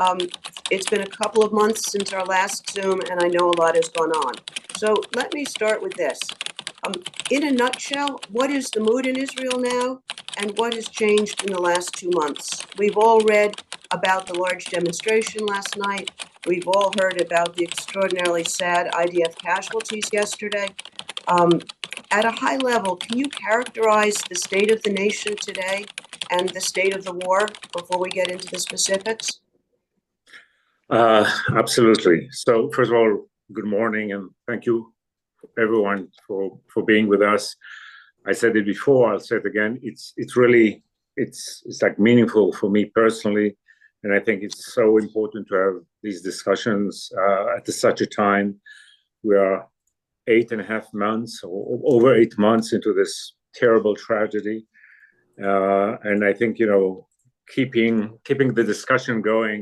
Um, it's been a couple of months since our last Zoom, and I know a lot has gone on. So let me start with this. In a nutshell, what is the mood in Israel now, and what has changed in the last 2 months? We've all read about the large demonstration last night. We've all heard about the extraordinarily sad IDF casualties yesterday. At a high level, can you characterize the state of the nation today and the state of the war before we get into the specifics? Absolutely. So first of all, good morning, and thank you everyone for being with us. I said it before, I'll say it again. It's really like meaningful for me personally, and I think it's so important to have these discussions at such a time. We are 8.5 months or over 8 months into this terrible tragedy, and I think keeping the discussion going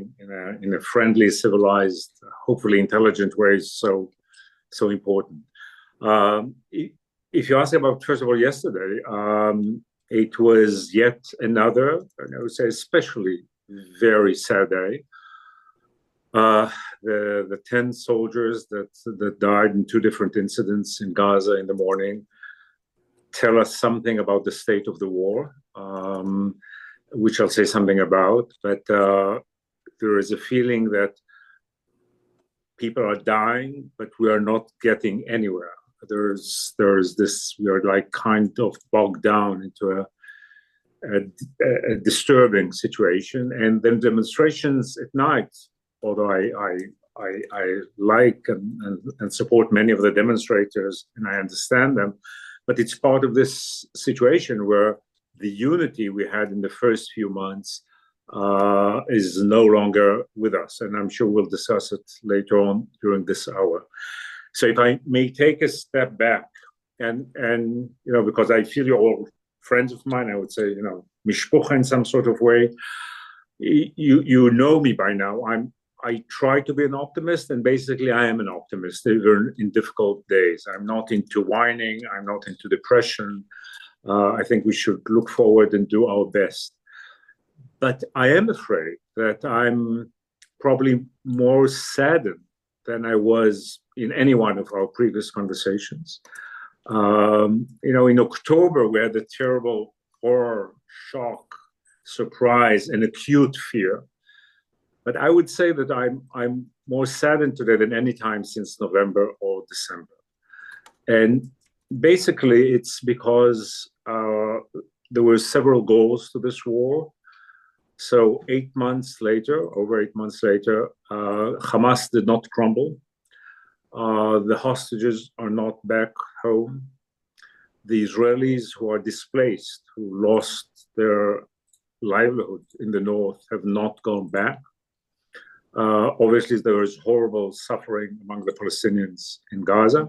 in a friendly, civilized, hopefully intelligent way is so important. If you ask about, first of all, yesterday, it was yet another, and I would say especially very sad day. The 10 soldiers that died in 2 different incidents in Gaza in the morning tell us something about the state of the war, which I'll say something about. But there is a feeling that people are dying, but we are not getting anywhere. There's this, we are like kind of bogged down into a disturbing situation. And then demonstrations at night, although I like and support many of the demonstrators, and I understand them, but it's part of this situation where the unity we had in the first few months is no longer with us. And I'm sure we'll discuss it later on during this hour. So if I may take a step back, and because I feel you're all friends of mine, I would say, mishpucha in some sort of way. You know me by now. I try to be an optimist, and basically I am an optimist, even in difficult days. I'm not into whining. I'm not into depression. I think we should look forward and do our best. But I am afraid that I'm probably more saddened than I was in any one of our previous conversations. In October, we had a terrible horror, shock, surprise, and acute fear. But I would say that I'm more saddened today than any time since November or December. And basically, it's because there were several goals to this war. So 8 months later, over 8 months later, Hamas did not crumble. The hostages are not back home. The Israelis who are displaced, who lost their livelihood in the north, have not gone back. Obviously, there is horrible suffering among the Palestinians in Gaza.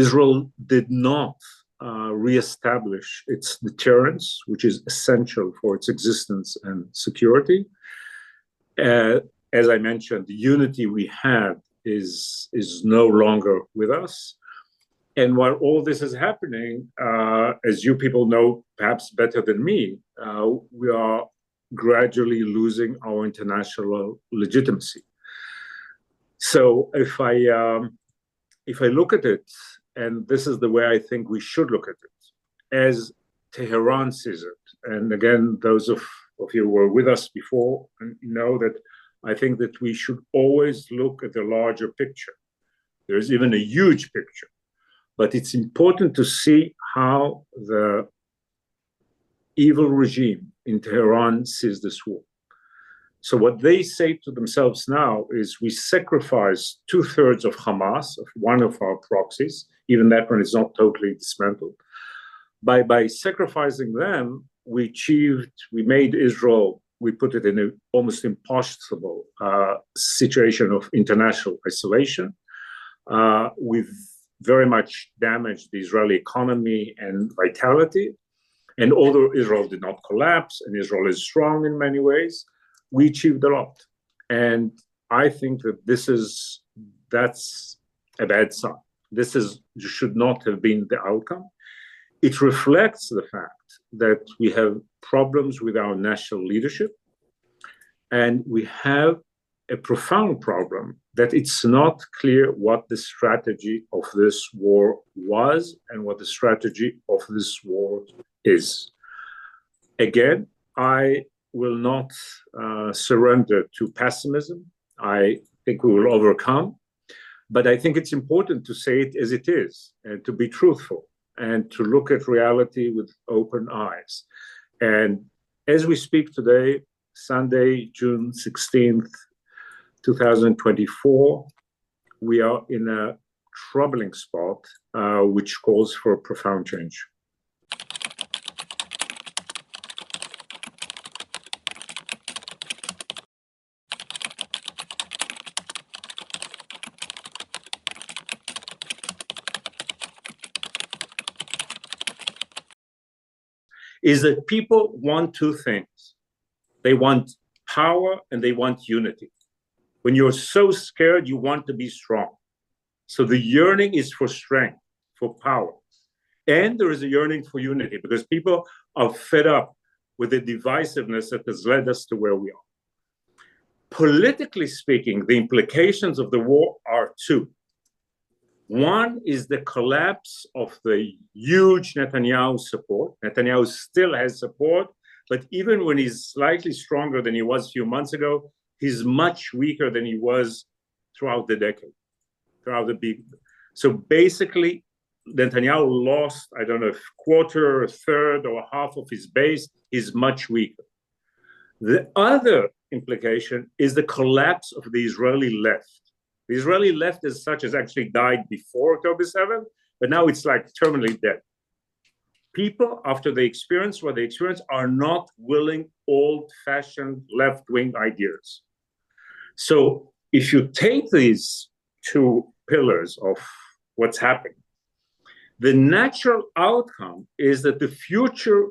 Israel did not reestablish its deterrence, which is essential for its existence and security. As I mentioned, the unity we had is no longer with us. And while all this is happening, as you people know perhaps better than me, we are gradually losing our international legitimacy. So if I look at it, and this is the way I think we should look at it, as Tehran sees it, and again, those of you who were with us before know that I think that we should always look at the larger picture. There's even a huge picture, but it's important to see how the evil regime in Tehran sees this war. So what they say to themselves now is, we sacrificed 2/3 of Hamas, of one of our proxies, even that one is not totally dismantled. By sacrificing them, we made Israel, we put it in an almost impossible situation of international isolation. We've very much damaged the Israeli economy and vitality. And although Israel did not collapse, and Israel is strong in many ways, we achieved a lot. And I think that that's a bad sign. This should not have been the outcome. It reflects the fact that we have problems with our national leadership. And we have a profound problem that it's not clear what the strategy of this war was and what the strategy of this war is. Again, I will not surrender to pessimism. I think we will overcome. But I think it's important to say it as it is and to be truthful and to look at reality with open eyes. And as we speak today, Sunday, June 16th, 2024, we are in a troubling spot, which calls for profound change. Is that people want two things. They want power and they want unity. When you're so scared, you want to be strong. So the yearning is for strength, for power. And there is a yearning for unity because people are fed up with the divisiveness that has led us to where we are. Politically speaking, the implications of the war are two. One is the collapse of the huge Netanyahu support. Netanyahu still has support, but even when he's slightly stronger than he was a few months ago, he's much weaker than he was throughout the decade, So basically, Netanyahu lost, I don't know, a quarter, a third, or half of his base. He's much weaker. The other implication is the collapse of the Israeli left. The Israeli left as such has actually died before October 7th, but now it's like terminally dead. People, after they experience what they experience, are not willing old-fashioned left-wing ideas. So if you take these two pillars of what's happening, the natural outcome is that the future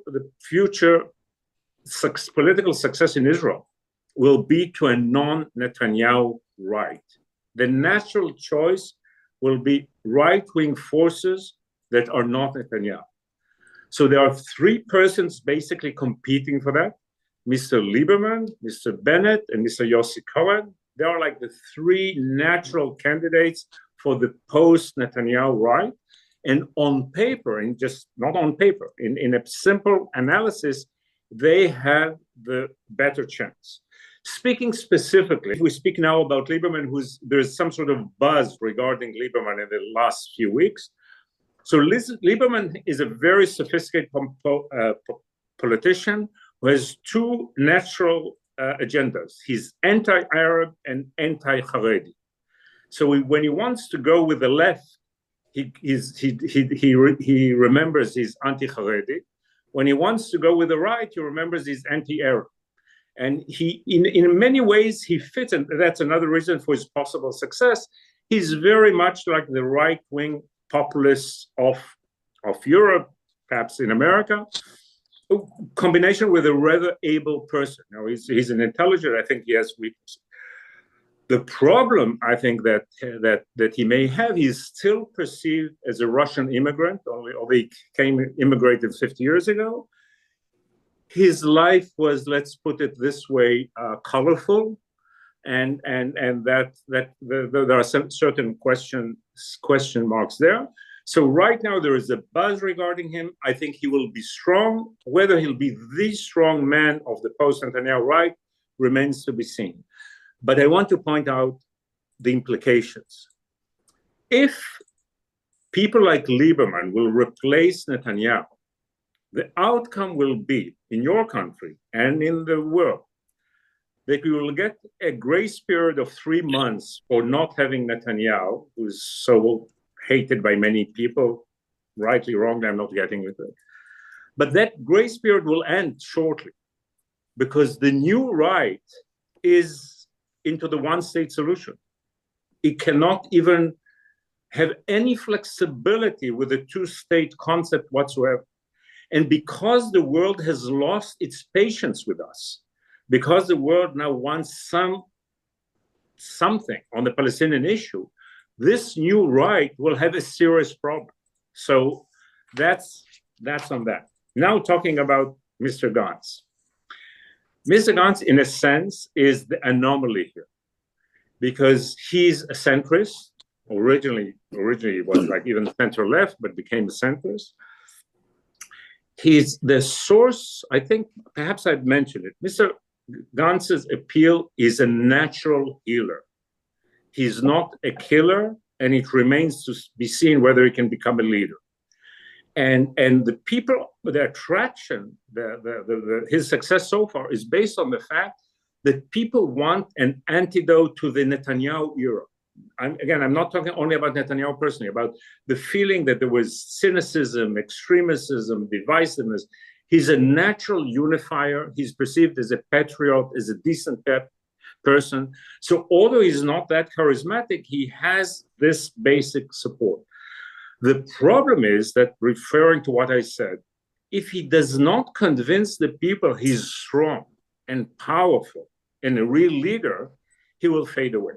political success in Israel will be to a non-Netanyahu right. The natural choice will be right-wing forces that are not Netanyahu. So there are three persons basically competing for that. Mr. Lieberman, Mr. Bennett, and Mr. Yossi Cohen. They are like the three natural candidates for the post-Netanyahu right. And on paper, and just not on paper, in a simple analysis, they have the better chance. Speaking specifically, we speak now about Lieberman, there's some sort of buzz regarding Lieberman in the last few weeks. So Lieberman is a very sophisticated politician who has two natural agendas. He's anti-Arab and anti-Haredi. So when he wants to go with the left, he remembers he's anti-Haredi. When he wants to go with the right, he remembers he's anti-Arab. And he, in many ways, he fits, and that's another reason for his possible success. He's very much like the right-wing populists of Europe, perhaps in America, a combination with a rather able person. Now, he's an intelligent, I think he has weaknesses. The problem, I think, that he may have, he's still perceived as a Russian immigrant, although he immigrated 50 years ago. His life was, let's put it this way, colorful, and that there are some certain question marks there. So right now there is a buzz regarding him. I think he will be strong. Whether he'll be the strong man of the post-Netanyahu right remains to be seen. But I want to point out the implications. If people like Lieberman will replace Netanyahu, the outcome will be, in your country and in the world, that we will get a grace period of 3 months for not having Netanyahu, who's so hated by many people, rightly, wrongly, I'm not getting with it. But that grace period will end shortly because the new right is into the one-state solution. It cannot even have any flexibility with the two-state concept whatsoever. And because the world has lost its patience with us, because the world now wants something on the Palestinian issue, this new right will have a serious problem. So that's on that. Now talking about Mr. Gantz. Mr. Gantz, in a sense, is the anomaly here because he's a centrist. Originally he was like even center left, but became a centrist. He's the source, I think, perhaps I've mentioned it. Mr. Gantz's appeal is a natural healer. He's not a killer, and it remains to be seen whether he can become a leader. And the people, the attraction, his success so far is based on the fact that people want an antidote to the Netanyahu era. I'm not talking only about Netanyahu personally, about the feeling that there was cynicism, extremism, divisiveness. He's a natural unifier. He's perceived as a patriot, as a decent person. So although he's not that charismatic, he has this basic support. The problem is that, referring to what I said, if he does not convince the people he's strong and powerful and a real leader, he will fade away.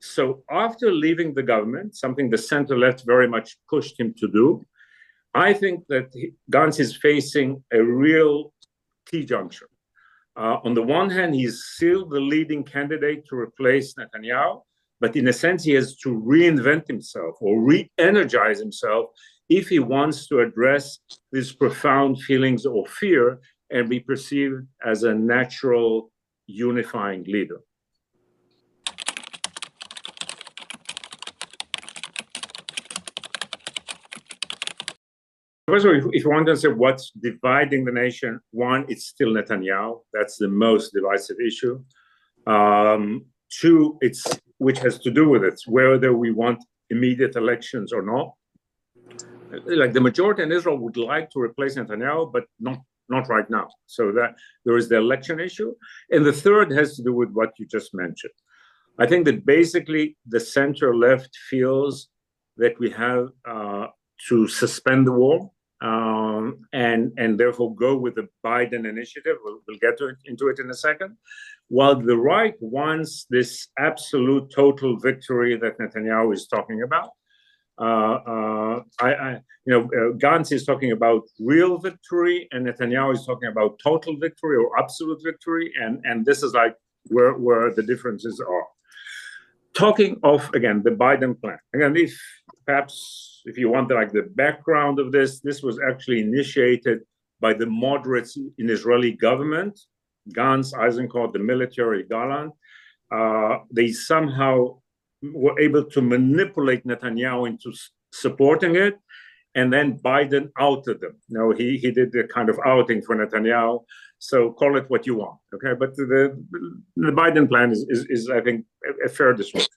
So after leaving the government, something the center-left very much pushed him to do, I think that Gantz is facing a real T-juncture. On the one hand, he's still the leading candidate to replace Netanyahu, but in a sense, he has to reinvent himself or re-energize himself if he wants to address these profound feelings of fear and be perceived as a natural unifying leader. First of all, if you want to say what's dividing the nation, one, it's still Netanyahu. That's the most divisive issue. Two, which has to do with it, whether we want immediate elections or not. Like the majority in Israel would like to replace Netanyahu, but not right now. So that there is the election issue. And the third has to do with what you just mentioned. I think that basically the center left feels that we have to suspend the war and therefore go with the Biden initiative. We'll get into it in a second. While the right wants this absolute total victory that Netanyahu is talking about. Gantz is talking about real victory, and Netanyahu is talking about total victory or absolute victory, and this is like where the differences are. Talking of, again, the Biden plan. Again, if you want like the background of this was actually initiated by the moderates in Israeli government, Gantz, Eisenkot, the military, Gallant. They somehow were able to manipulate Netanyahu into supporting it, and then Biden outed them. He did the kind of outing for Netanyahu, so call it what you want, okay? But the Biden plan is I think, a fair description.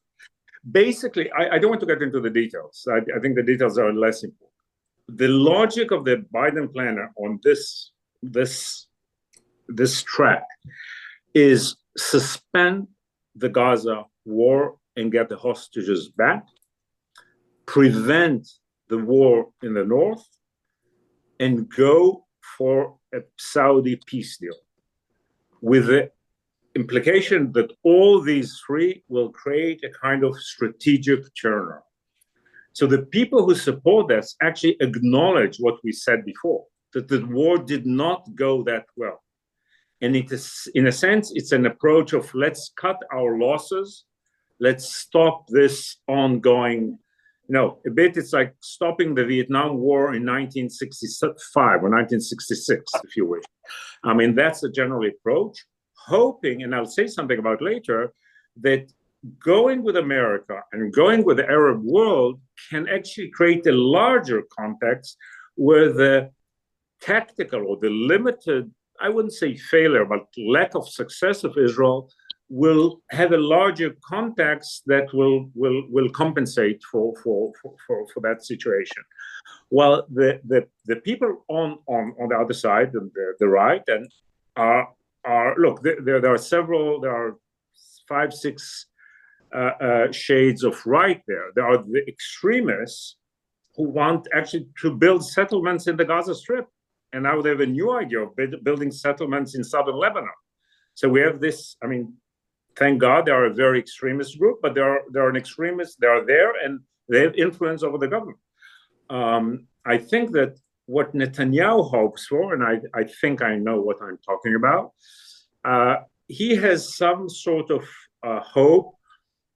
Basically, I don't want to get into the details. I think the details are less important. The logic of the Biden plan on this track is suspend the Gaza war and get the hostages back, prevent the war in the north, and go for a Saudi peace deal, with the implication that all these three will create a kind of strategic turnaround. So the people who support this actually acknowledge what we said before, that the war did not go that well. And it is, in a sense, it's an approach of let's cut our losses, let's stop this ongoing, a bit it's like stopping the Vietnam War in 1965 or 1966, if you wish. I mean, that's the general approach, hoping, and I'll say something about later, that going with America and going with the Arab world can actually create a larger context where the tactical or the limited, I wouldn't say failure, but lack of success of Israel will have a larger context that will compensate for that situation. While the people on the other side, the right, and are look, there are 5, 6 shades of right there. There are the extremists who want actually to build settlements in the Gaza Strip. And now they have a new idea of building settlements in southern Lebanon. So we have this, I mean, thank God they are a very extremist group, but they're an extremist, they are there and they have influence over the government. I think that what Netanyahu hopes for, and I think I know what I'm talking about, he has some sort of hope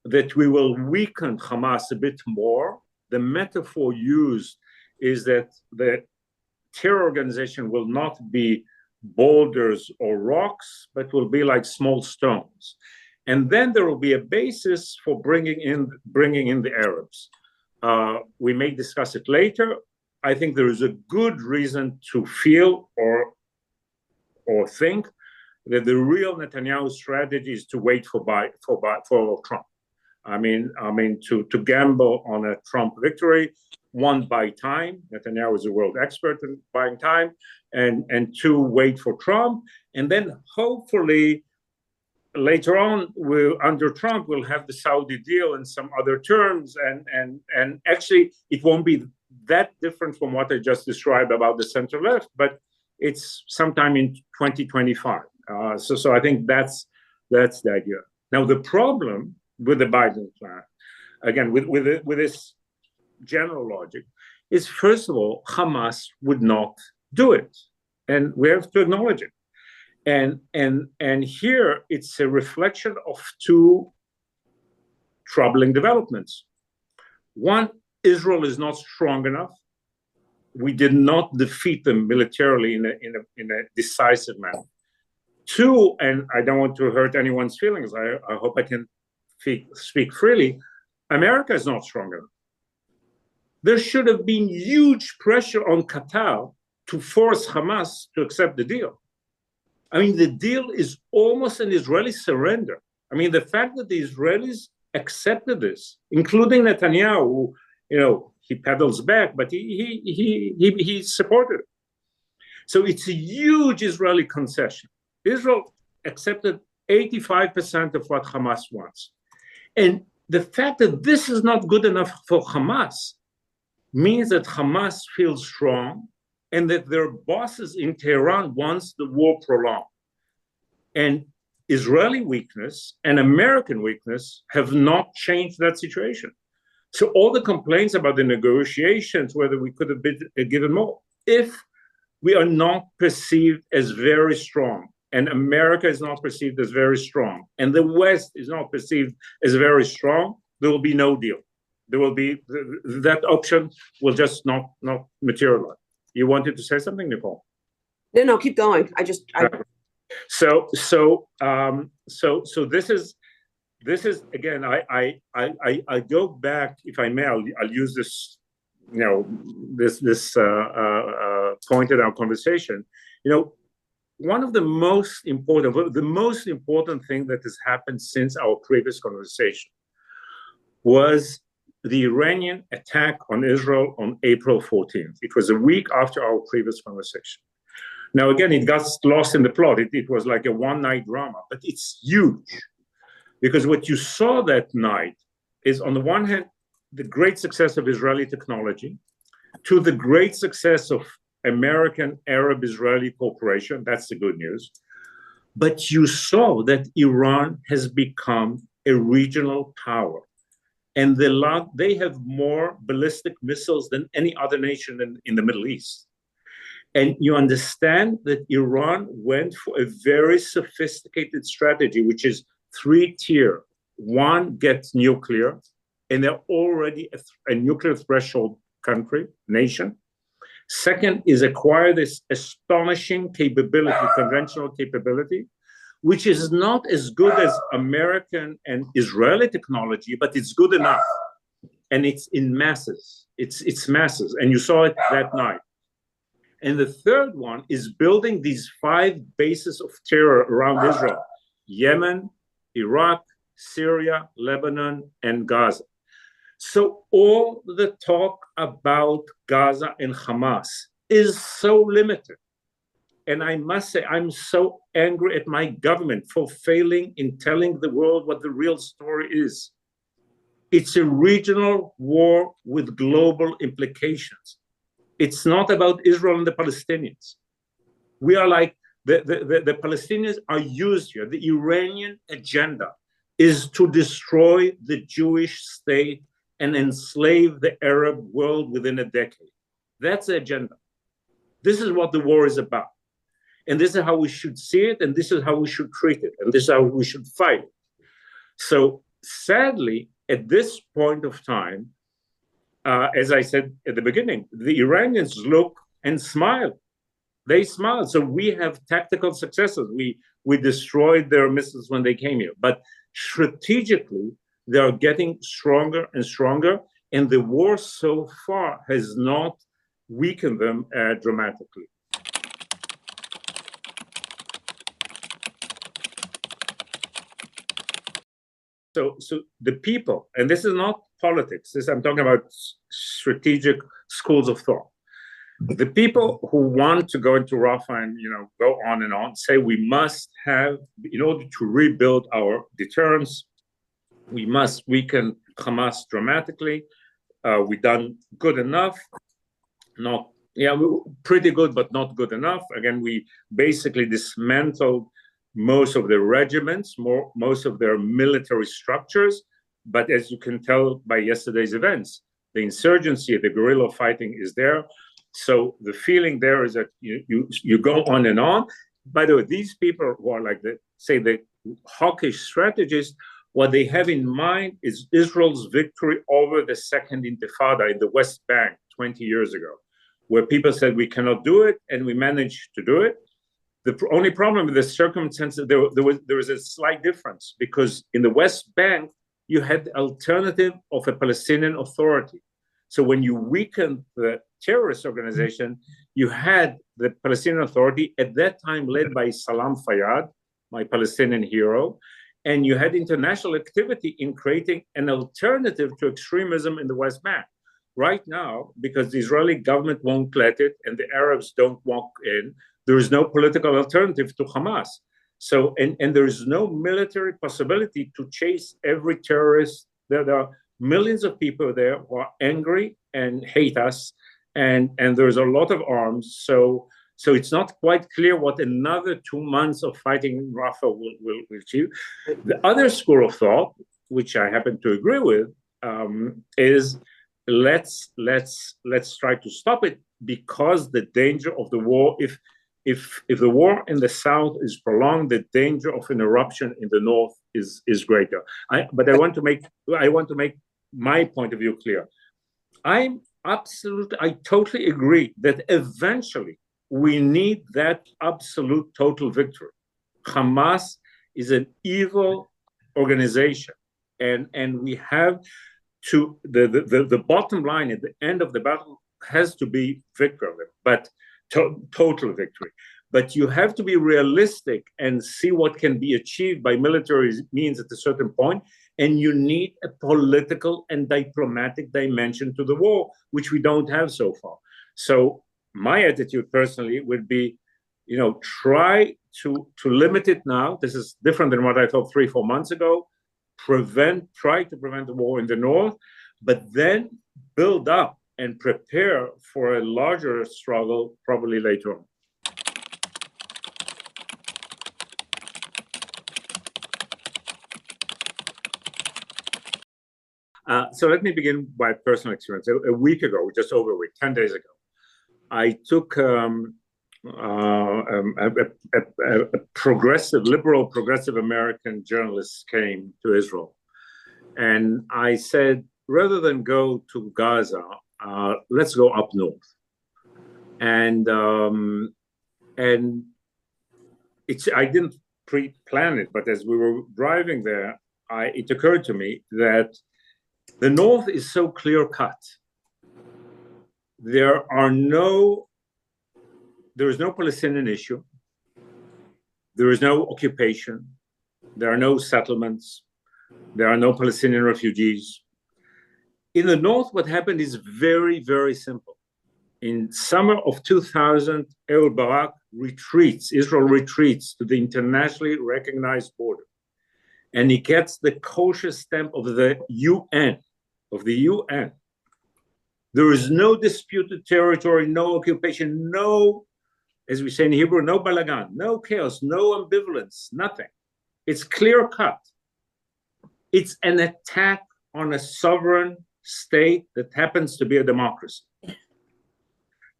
that we will weaken Hamas a bit more. The metaphor used is that the terror organization will not be boulders or rocks, but will be like small stones. And then there will be a basis for bringing in the Arabs. We may discuss it later. I think there is a good reason to feel or think that the real Netanyahu strategy is to wait for Trump. I mean, to gamble on a Trump victory. One, buy time. Netanyahu is a world expert in buying time, and two, wait for Trump, and then hopefully later on, under Trump, we'll have the Saudi deal and some other terms, and actually it won't be that different from what I just described about the center left, but it's sometime in 2025. So I think that's the idea. Now the problem with the Biden plan, again with this general logic, is first of all Hamas would not do it, and we have to acknowledge it. And here it's a reflection of two troubling developments. One, Israel is not strong enough. We did not defeat them militarily in a decisive manner. Two, and I don't want to hurt anyone's feelings, I hope I can speak freely, America is not strong enough. There should have been huge pressure on Qatar to force Hamas to accept the deal. I mean, the deal is almost an Israeli surrender. I mean, the fact that the Israelis accepted this, including Netanyahu, who, he pedals back, but he supported it. So it's a huge Israeli concession. Israel accepted 85% of what Hamas wants. And the fact that this is not good enough for Hamas means that Hamas feels strong and that their bosses in Tehran wants the war prolonged. And Israeli weakness and American weakness have not changed that situation. So all the complaints about the negotiations, whether we could have been given more, if we are not perceived as very strong, and America is not perceived as very strong, and the West is not perceived as very strong, there will be no deal. There will be, that option will just not materialize. You wanted to say something, Nicole? No, keep going. So this is again. I go back, if I may. I'll use this, this point in our conversation. One of the most important thing that has happened since our previous conversation was the Iranian attack on Israel on April 14th. It was a week after our previous conversation. Now, again, it got lost in the plot. It was like a one-night drama, but it's huge. Because what you saw that night is, on the one hand, the great success of Israeli technology, to the great success of American Arab-Israeli cooperation. That's the good news. But you saw that Iran has become a regional power. And they have more ballistic missiles than any other nation in the Middle East. And you understand that Iran went for a very sophisticated strategy, which is three-tier. One, gets nuclear, and they're already a nuclear threshold nation. Second is acquire this astonishing capability, conventional capability, which is not as good as American and Israeli technology, but it's good enough. And it's in masses. It's masses. And you saw it that night. And the third one is building these 5 bases of terror around Israel: Yemen, Iraq, Syria, Lebanon, and Gaza. So all the talk about Gaza and Hamas is so limited. And I must say, I'm so angry at my government for failing in telling the world what the real story is. It's a regional war with global implications. It's not about Israel and the Palestinians. We are like, the Palestinians are used here. The Iranian agenda is to destroy the Jewish state and enslave the Arab world within a decade. That's the agenda. This is what the war is about. And this is how we should see it, and this is how we should treat it, and this is how we should fight it. So sadly, at this point of time, as I said at the beginning, the Iranians look and smile. They smile. So we have tactical successes. We destroyed their missiles when they came here. But strategically, they are getting stronger and stronger. And the war so far has not weakened them dramatically. So the people, and this is not politics, I'm talking about strategic schools of thought. The people who want to go into Rafah and go on and on say we must have, in order to rebuild our deterrence, we must weaken Hamas dramatically. We've done good enough, pretty good, but not good enough. Again, we basically dismantled most of their regiments, most of their military structures. But as you can tell by yesterday's events, the insurgency, the guerrilla fighting is there. So the feeling there is that you go on and on. By the way, these people who are like the hawkish strategists, what they have in mind is Israel's victory over the Second Intifada in the West Bank 20 years ago, where people said we cannot do it, and we managed to do it. The only problem with the circumstances, there was a slight difference, because in the West Bank, you had the alternative of a Palestinian Authority. So when you weakened the terrorist organization, you had the Palestinian Authority, at that time led by Salam Fayyad, my Palestinian hero, and you had international activity in creating an alternative to extremism in the West Bank. Right now, because the Israeli government won't let it and the Arabs don't walk in, there is no political alternative to Hamas. So, and there is no military possibility to chase every terrorist. There are millions of people there who are angry and hate us, and there's a lot of arms. So it's not quite clear what another 2 months of fighting in Rafah will achieve. The other school of thought, which I happen to agree with, is let's try to stop it, because the danger of the war, if the war in the south is prolonged, the danger of an eruption in the north is greater. But I want to make my point of view clear. I totally agree that eventually we need that absolute total victory. Hamas is an evil organization, and we have to the bottom line at the end of the battle has to be victory, but total victory. But you have to be realistic and see what can be achieved by military means at a certain point, and you need a political and diplomatic dimension to the war, which we don't have so far. So my attitude personally would be, try to limit it now. This is different than what I thought 3-4 months ago. Try to prevent the war in the north, but then build up and prepare for a larger struggle probably later on. So let me begin by personal experience. A week ago, just over a week, 10 days ago, I took a liberal progressive American journalist came to Israel. And I said, rather than go to Gaza, let's go up north. And I didn't pre-plan it, but as we were driving there, it occurred to me that the north is so clear-cut. There is no Palestinian issue. There is no occupation. There are no settlements. There are no Palestinian refugees. In the north, what happened is very, very simple. In summer of 2000, Ehud Barak Israel retreats to the internationally recognized border. And he gets the kosher stamp of the UN, There is no disputed territory, no occupation, no, as we say in Hebrew, no balagan, no chaos, no ambivalence, nothing. It's clear cut. It's an attack on a sovereign state that happens to be a democracy.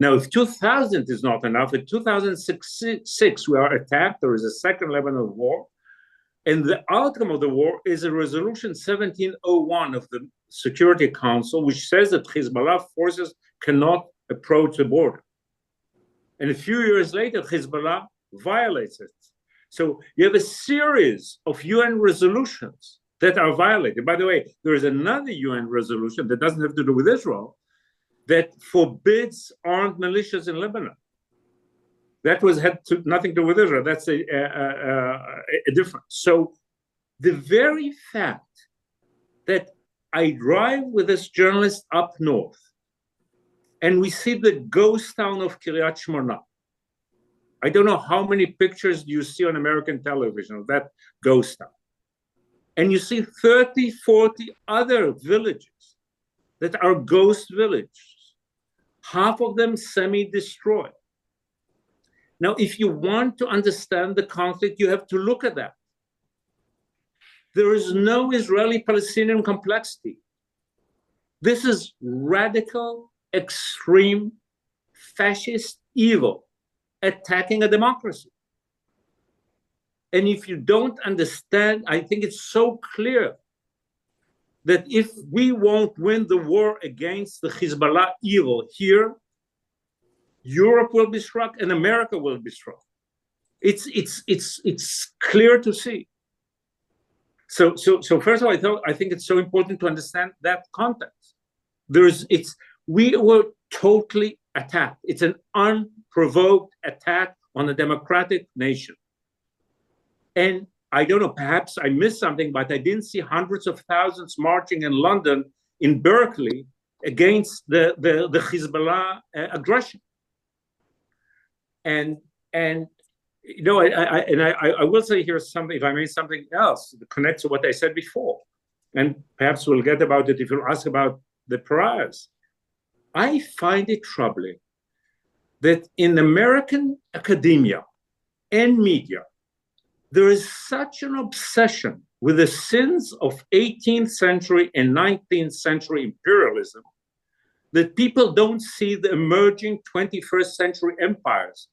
Now, if 2000 is not enough, in 2006 we are attacked. There is a second Lebanon war. And the outcome of the war is a resolution 1701 of the Security Council, which says that Hezbollah forces cannot approach the border. And a few years later, Hezbollah violates it. So you have a series of UN resolutions that are violated. By the way, there is another UN resolution that doesn't have to do with Israel that forbids armed militias in Lebanon. That had nothing to do with Israel. That's a difference. So the very fact that I drive with this journalist up north and we see the ghost town of Kiryat Shmona. I don't know how many pictures you see on American television of that ghost town. And you see 30, 40 other villages that are ghost villages, half of them semi-destroyed. Now, if you want to understand the conflict, you have to look at that. There is no Israeli-Palestinian complexity. This is radical, extreme, fascist evil attacking a democracy. And if you don't understand, I think it's so clear that if we won't win the war against the Hezbollah evil here, Europe will be struck and America will be struck. It's clear to see. So first of all, I think it's so important to understand that context. We were totally attacked. It's an unprovoked attack on a democratic nation. And I don't know, perhaps I missed something, but I didn't see hundreds of thousands marching in London, in Berkeley, against the Hezbollah aggression. And you know, I will say here something, if I may, something else that connects to what I said before, and perhaps we'll get about it if you ask about the pariahs. I find it troubling that in American academia and media, there is such an obsession with the sins of 18th century and 19th century imperialism that people don't see the emerging 21st century empires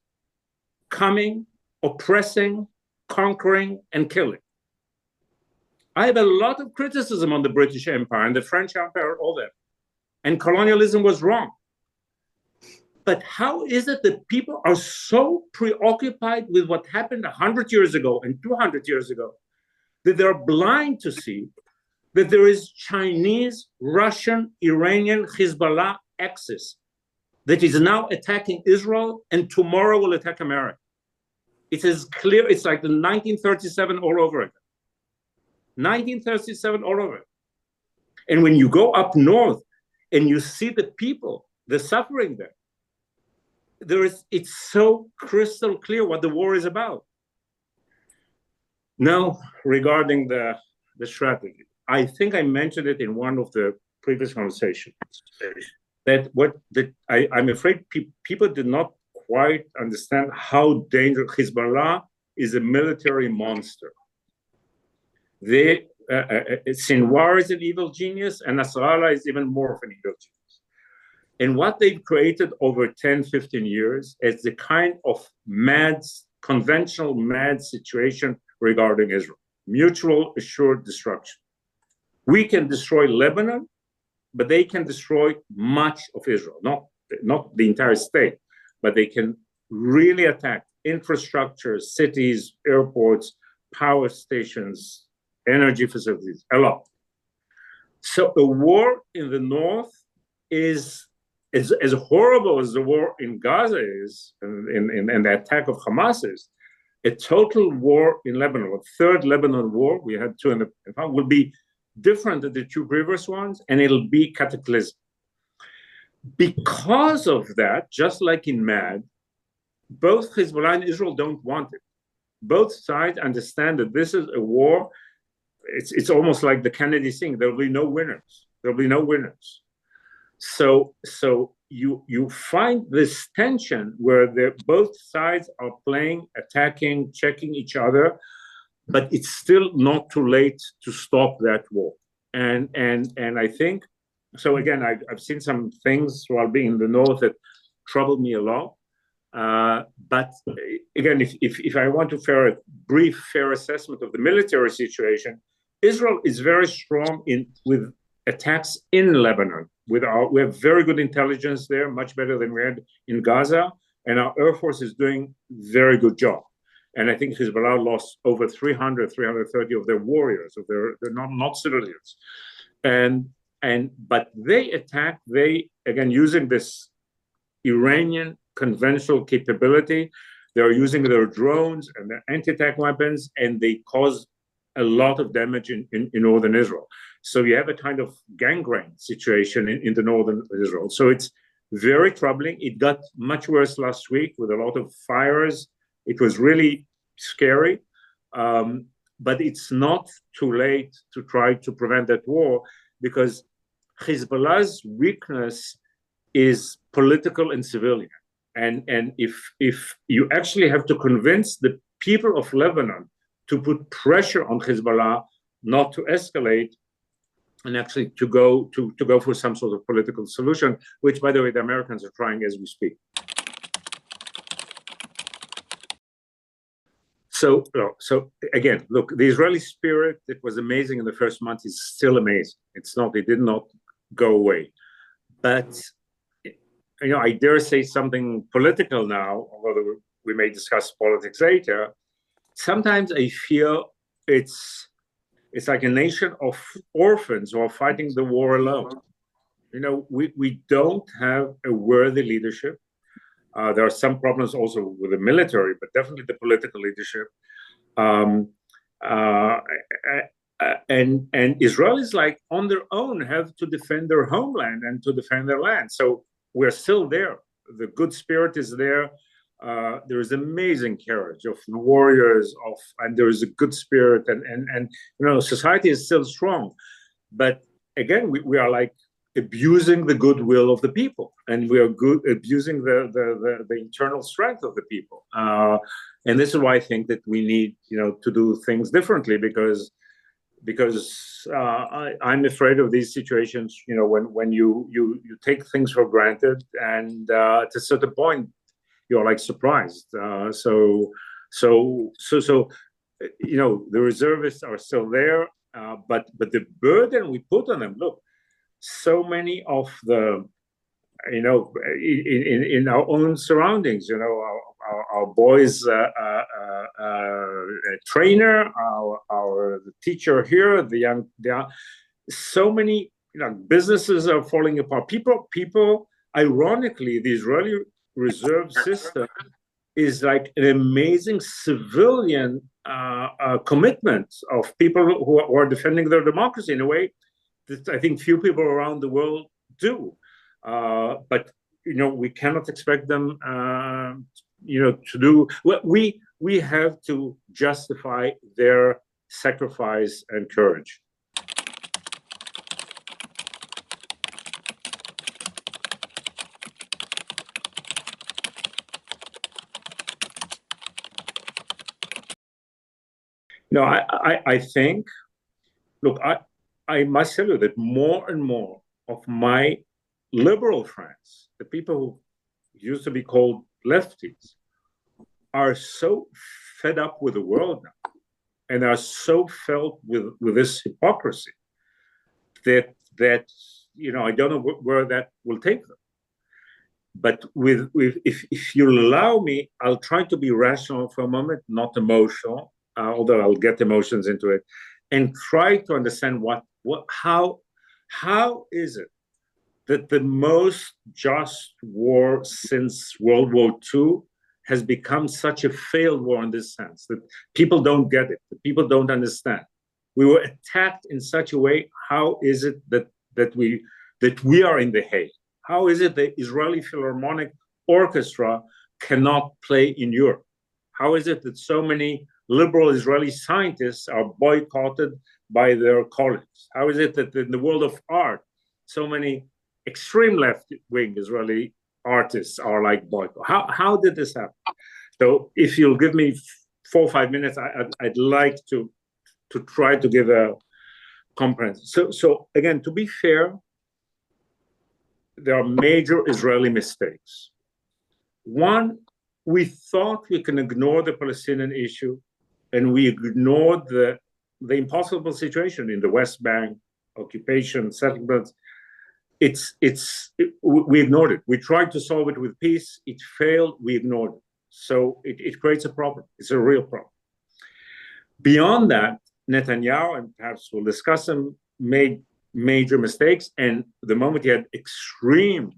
coming, oppressing, conquering, and killing. I have a lot of criticism on the British Empire and the French Empire, all that. And colonialism was wrong. But how is it that people are so preoccupied with what happened 100 years ago and 200 years ago that they're blind to see that there is Chinese, Russian, Iranian, Hezbollah axis that is now attacking Israel and tomorrow will attack America? It is clear. It's like the 1937 all over again. 1937 all over. And when you go up north and you see the people, the suffering there, it's so crystal clear what the war is about. Now, regarding the strategy, I think I mentioned it in one of the previous conversations, that I'm afraid people did not quite understand how dangerous Hezbollah is. A military monster. Sinwar is an evil genius, and Nasrallah is even more of an evil genius. And what they've created over 10, 15 years is the kind of conventional mad situation regarding Israel. Mutual assured destruction. We can destroy Lebanon, but they can destroy much of Israel. Not the entire state, but they can really attack infrastructure, cities, airports, power stations, energy facilities, a lot. So a war in the north is as horrible as the war in Gaza is, and the attack of Hamas is. A total war in Lebanon, a third Lebanon war, we had two in the will be different than the two previous ones, and it'll be cataclysmic. Because of that, just like in MAD, both Hezbollah and Israel don't want it. Both sides understand that this is a war. It's almost like the Kennedy thing. There will be no winners. There will be no winners. So you find this tension where both sides are playing, attacking, checking each other, but it's still not too late to stop that war. And I think so. Again, I've seen some things while being in the north that troubled me a lot. But again, if I want to a brief, fair assessment of the military situation, Israel is very strong with attacks in Lebanon. We have very good intelligence there, much better than we had in Gaza, and our Air Force is doing very good job. And I think Hezbollah lost over 300, 330 of their warriors, they're not civilians. But they attack, again, using this Iranian conventional capability, they're using their drones and their anti-attack weapons, and they cause a lot of damage in northern Israel. So you have a kind of gangrene situation in the northern Israel. So it's very troubling. It got much worse last week with a lot of fires. It was really scary. But it's not too late to try to prevent that war, because Hezbollah's weakness is political and civilian. And if you actually have to convince the people of Lebanon to put pressure on Hezbollah not to escalate, and actually to go for some sort of political solution, which, by the way, the Americans are trying as we speak. So again, look, the Israeli spirit that was amazing in the first month is still amazing. It did not go away. But, I dare say something political now, although we may discuss politics later. Sometimes I feel it's like a nation of orphans who are fighting the war alone. We don't have a worthy leadership. There are some problems also with the military, but definitely the political leadership. And Israelis, like, on their own, have to defend their homeland and to defend their land. So we're still there. The good spirit is there. There is amazing courage of the warriors, and there is a good spirit, and society is still strong. But again, we are like abusing the goodwill of the people, and we are abusing the internal strength of the people. And this is why I think that we need, to do things differently, because I'm afraid of these situations, when you take things for granted, and at a certain point, you're like surprised. So the reservists are still there, but the burden we put on them. Look, so many of the, in our own surroundings, our boys, trainer, our teacher here, so many businesses are falling apart. People, ironically, the Israeli reserve system is like an amazing civilian commitment of people who are defending their democracy in a way that I think few people around the world do. But we cannot expect them, to do what we have to justify their sacrifice and courage. I think, look, I must tell you that more and more of my liberal friends, the people who used to be called lefties, are so fed up with the world now, and are so filled with this hypocrisy that I don't know where that will take them. But if you'll allow me, I'll try to be rational for a moment, not emotional, although I'll get emotions into it, and try to understand how is it that the most just war since World War II has become such a failed war in this sense, that people don't get it, that people don't understand. We were attacked in such a way. How is it that we are in The Hague? How is it the Israeli Philharmonic Orchestra cannot play in Europe? How is it that so many liberal Israeli scientists are boycotted by their colleagues? How is it that in the world of art, so many extreme left-wing Israeli artists are like boycott? How did this happen? So if you'll give me 4 or 5 minutes, I'd like to try to give a comprehensive. So again, to be fair, there are major Israeli mistakes. One, we thought we can ignore the Palestinian issue, and we ignored the impossible situation in the West Bank, occupation, settlements. We ignored it. We tried to solve it with peace. It failed. We ignored it. So it creates a problem. It's a real problem. Beyond that, Netanyahu, and perhaps we'll discuss him, made major mistakes. And the moment he had extreme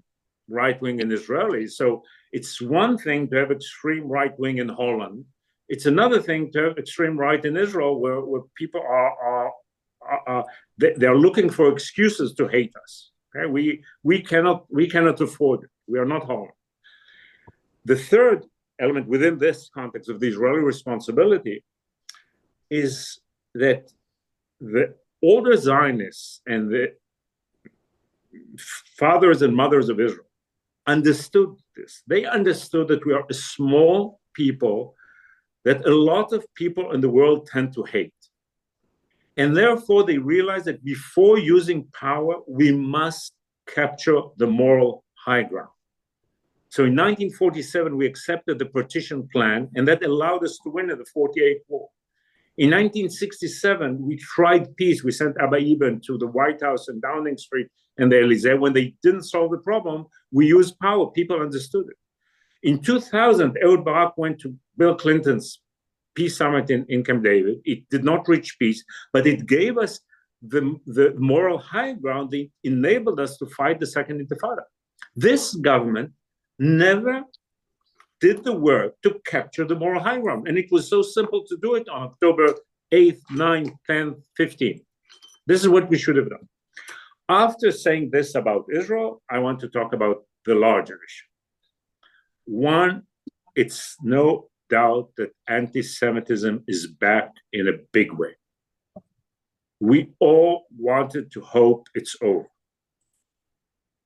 right-wing in Israelis. So it's one thing to have extreme right-wing in Holland. It's another thing to have extreme right in Israel, where people they're looking for excuses to hate us. Okay? We cannot afford it. We are not Holland. The third element within this context of the Israeli responsibility is that the older Zionists and the fathers and mothers of Israel understood this. They understood that we are a small people that a lot of people in the world tend to hate. And therefore, they realized that before using power, we must capture the moral high ground. So in 1947, we accepted the partition plan, and that allowed us to win in the 48 war. In 1967, we tried peace. We sent Abba Eban to the White House and Downing Street and the Elysee. When they didn't solve the problem, we used power. People understood it. In 2000, Ehud Barak went to Bill Clinton's peace summit in Camp David. It did not reach peace, but it gave us the moral high ground that enabled us to fight the Second Intifada. This government never did the work to capture the moral high ground. And it was so simple to do it on October 8th, 9th, 10th, 15th. This is what we should have done. After saying this about Israel, I want to talk about the larger issue. One, it's no doubt that anti-Semitism is back in a big way. We all wanted to hope it's over.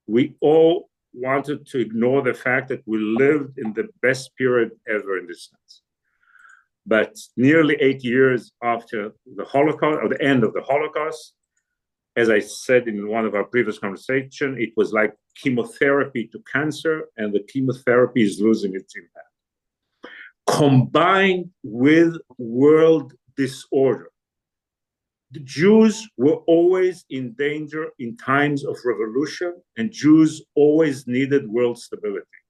We all wanted to ignore the fact that we lived in the best period ever in this sense. But nearly 8 years after the Holocaust, or the end of the Holocaust, as I said in one of our previous conversations, it was like chemotherapy to cancer, and the chemotherapy is losing its impact. Combined with world disorder, the Jews were always in danger in times of revolution, and Jews always needed world stability.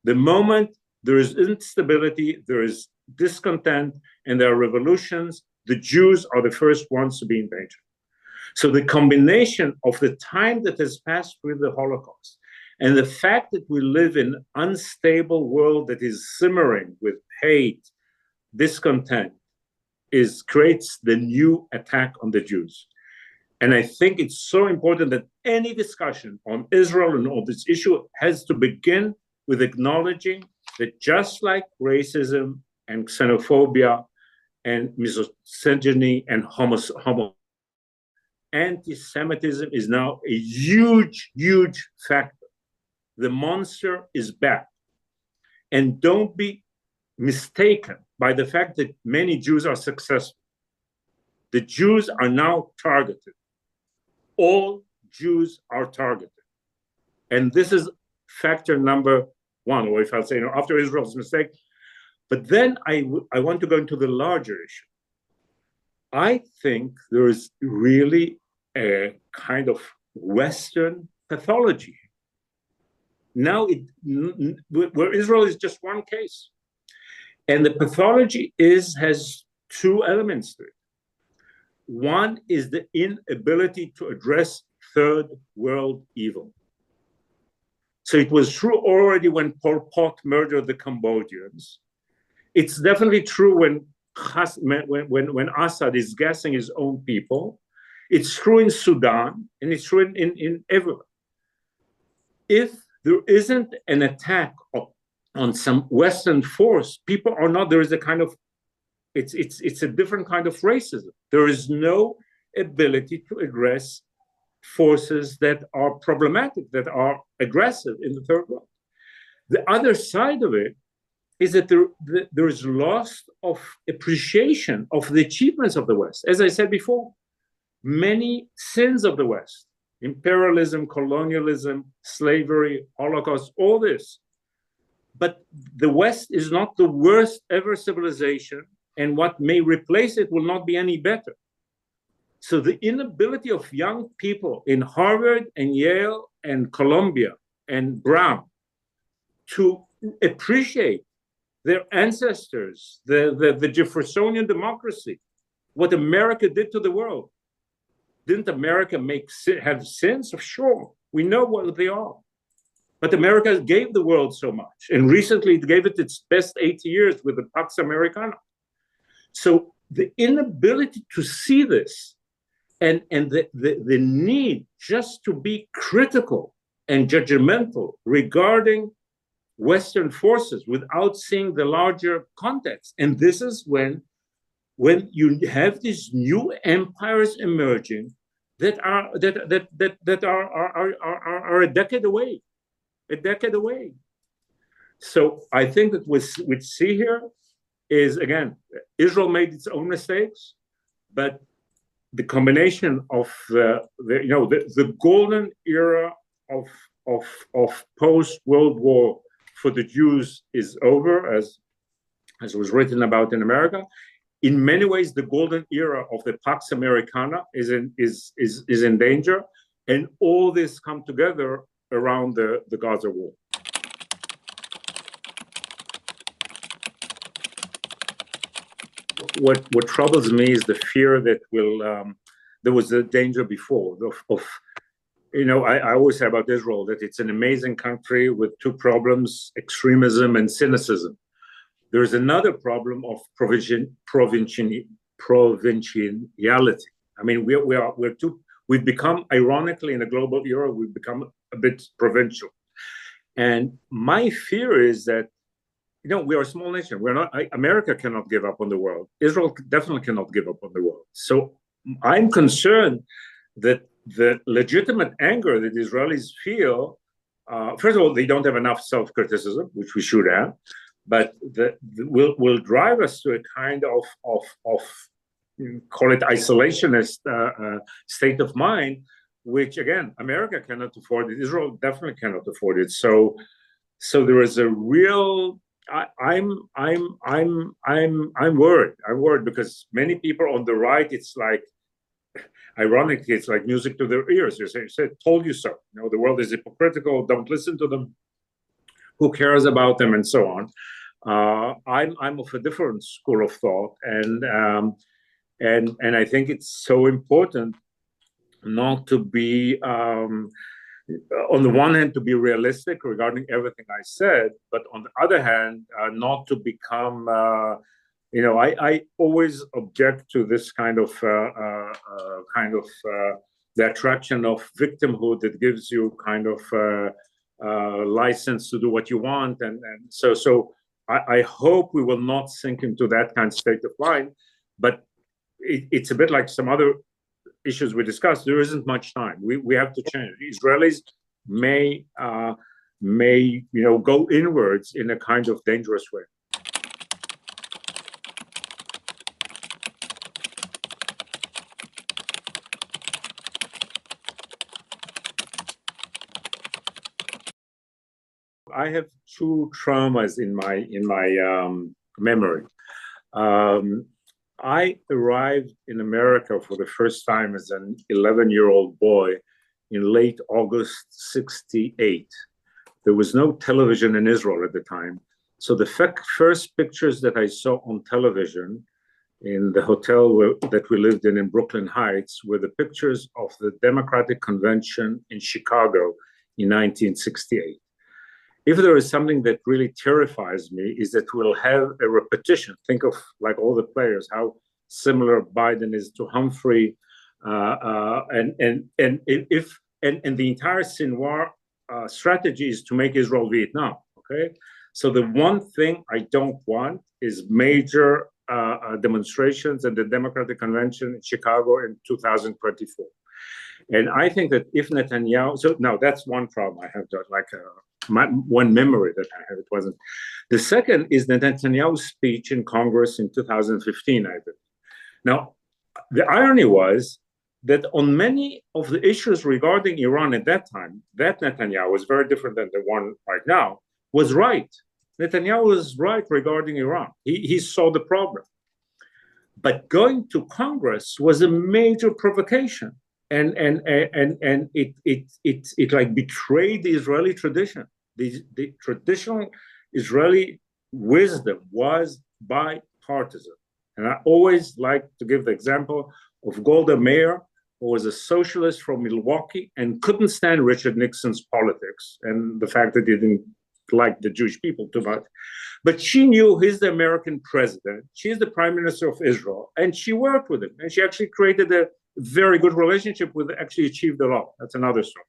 The moment there is instability, there is discontent, and there are revolutions, the Jews are the first ones to be in danger. So the combination of the time that has passed through the Holocaust and the fact that we live in an unstable world that is simmering with hate, discontent, creates the new attack on the Jews. And I think it's so important that any discussion on Israel and on this issue has to begin with acknowledging that just like racism and xenophobia and misogyny and anti-Semitism is now a huge, huge factor. The monster is back. And don't be mistaken by the fact that many Jews are successful. The Jews are now targeted. All Jews are targeted. And this is factor number one, or if I'll say, after Israel's mistake. But then I want to go into the larger issue. I think there is really a kind of Western pathology. Now, where Israel is just one case. And the pathology has two elements to it. One is the inability to address third world evil. So it was true already when Pol Pot murdered the Cambodians. It's definitely true when Assad is gassing his own people. It's true in Sudan, and it's true in everywhere. If there isn't an attack on some Western force, people are not, there is a kind of, it's a different kind of racism. There is no ability to address forces that are problematic, that are aggressive in the third world. The other side of it is that there is loss of appreciation of the achievements of the West. As I said before, many sins of the West, imperialism, colonialism, slavery, Holocaust, all this, but the West is not the worst ever civilization, and what may replace it will not be any better. So the inability of young people in Harvard and Yale and Columbia and Brown to appreciate their ancestors, the Jeffersonian democracy, what America did to the world. Didn't America have sins? Sure, we know what they are. But America gave the world so much. And recently it gave it its best 80 years with the Pax Americana. So the inability to see this and the need just to be critical and judgmental regarding Western forces without seeing the larger context. And this is when you have these new empires emerging that are a decade away. So I think that what we see here is, again, Israel made its own mistakes, but the combination of the golden era of post-World War for the Jews is over, as was written about in America. In many ways, the golden era of the Pax Americana is in danger, and all this come together around the Gaza war. What troubles me is the fear that there was a danger before of I always say about Israel that it's an amazing country with two problems: extremism and cynicism. There is another problem of provinciality. I mean, we've become, ironically, in a global era, we've become a bit provincial. And my fear is that, we are a small nation. America cannot give up on the world. Israel definitely cannot give up on the world. So I'm concerned that the legitimate anger that Israelis feel, first of all, they don't have enough self-criticism, which we should have, but will drive us to a kind of call it isolationist state of mind, which again, America cannot afford it. Israel definitely cannot afford it. So there is a real. I'm worried. I'm worried because many people on the right, it's like, ironically, it's like music to their ears. They say, "Told you so." The world is hypocritical. Don't listen to them. Who cares about them, and so on. I'm of a different school of thought, and I think it's so important not to be, on the one hand, to be realistic regarding everything I said, but on the other hand, not to become. I always object to this kind of the attraction of victimhood that gives you kind of license to do what you want, and so I hope we will not sink into that kind of state of mind. But it's a bit like some other issues we discussed. There isn't much time. We have to change. Israelis may go inwards in a kind of dangerous way. I have two traumas in my memory. I arrived in America for the first time as an 11-year-old boy in late August '68. There was no television in Israel at the time. So the first pictures that I saw on television in the hotel that we lived in Brooklyn Heights were the pictures of the Democratic Convention in Chicago in 1968. If there is something that really terrifies me is that we'll have a repetition. Think of like all the players, how similar Biden is to Humphrey, and the entire Sinwar strategy is to make Israel Vietnam. Okay, so the one thing I don't want is major demonstrations at the Democratic Convention in Chicago in 2024. And I think that if Netanyahu, so now that's one problem I have, one memory that I have. It wasn't. The second is the Netanyahu speech in Congress in 2015, I think. Now, the irony was that on many of the issues regarding Iran at that time, that Netanyahu was very different than the one right now, was right. Netanyahu was right regarding Iran. He saw the problem. But going to Congress was a major provocation. And it like betrayed the Israeli tradition. The traditional Israeli wisdom was bipartisan. And I always like to give the example of Golda Meir, who was a socialist from Milwaukee and couldn't stand Richard Nixon's politics and the fact that he didn't like the Jewish people too much. But she knew he's the American president. She's the prime minister of Israel. And she worked with him. And she actually created a very good relationship with, actually achieved a lot. That's another story.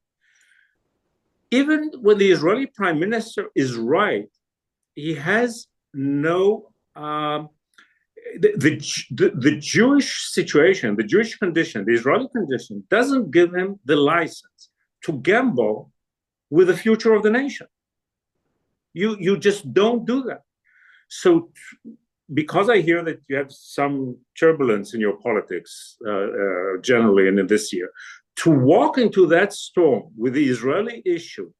Even when the Israeli prime minister is right, he has no, the Jewish situation, the Jewish condition, the Israeli condition doesn't give him the license to gamble with the future of the nation. You just don't do that. So because I hear that you have some turbulence in your politics generally and in this year, to walk into that storm with the Israeli issue,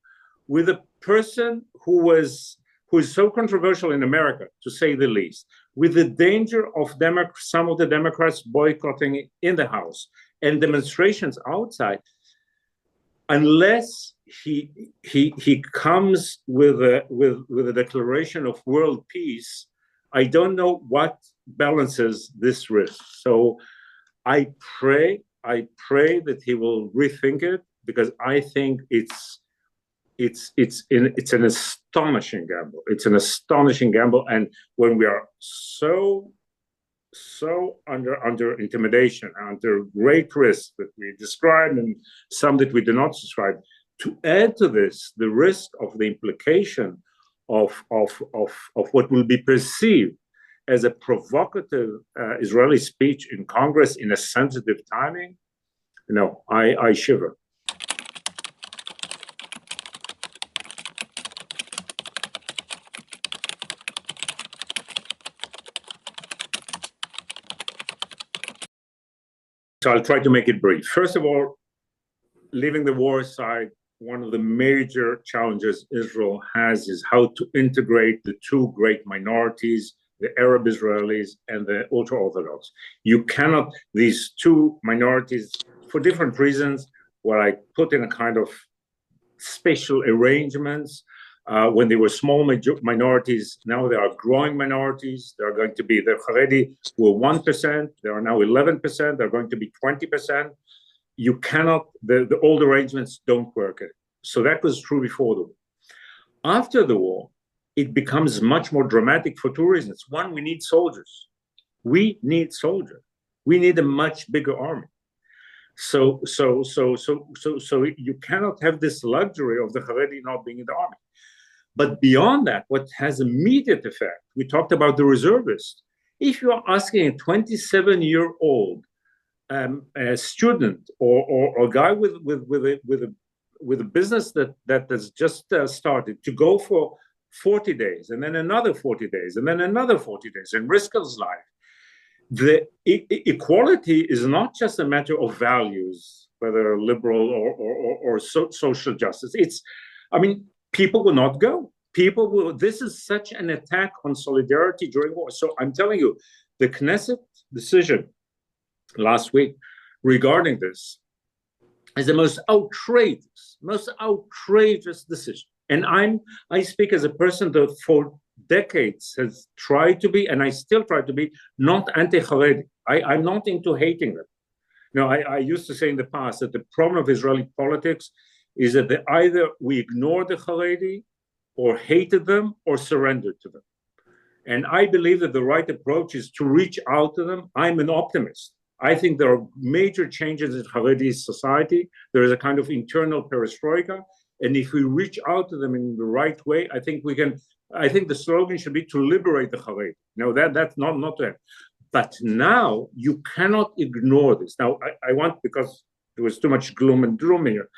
with a person who is so controversial in America, to say the least, with the danger of some of the Democrats boycotting in the House and demonstrations outside, unless he comes with a declaration of world peace, I don't know what balances this risk. So I pray that he will rethink it, because I think it's an astonishing gamble. It's an astonishing gamble, and when we are so under intimidation, under great risk that we describe, and some that we do not describe, to add to this the risk of the implication of what will be perceived as a provocative Israeli speech in Congress in a sensitive timing, I shiver. So I'll try to make it brief. First of all, leaving the war aside, one of the major challenges Israel has is how to integrate the two great minorities, the Arab Israelis and the ultra-Orthodox. You cannot, these two minorities, for different reasons, were like put in a kind of special arrangements. When they were small minorities, now they are growing minorities. They are going to be, the Haredi were 1%, they are now 11%, they're going to be 20%. You cannot, the old arrangements don't work. So that was true before the war. After the war, it becomes much more dramatic for two reasons. One, we need soldiers. We need soldiers. We need a much bigger army. So you cannot have this luxury of the Haredi not being in the army. But beyond that, what has immediate effect, we talked about the reservists. If you are asking a 27-year-old a student or a guy with a business that has just started to go for 40 days and then another 40 days and then another 40 days and risk his life, the equality is not just a matter of values, whether liberal or social justice. People will not go. This is such an attack on solidarity during war. So I'm telling you, the Knesset decision last week regarding this is the most outrageous decision. And I speak as a person that for decades has tried to be, and I still try to be, not anti-Haredi. I'm not into hating them. I used to say in the past that the problem of Israeli politics is that either we ignore the Haredi or hated them or surrendered to them. And I believe that the right approach is to reach out to them. I'm an optimist. I think there are major changes in Haredi society. There is a kind of internal perestroika. And if we reach out to them in the right way, I think we can. I think the slogan should be to liberate the Haredi. That's not that. But now you cannot ignore this. Now, I want, because there was too much gloom and doom here,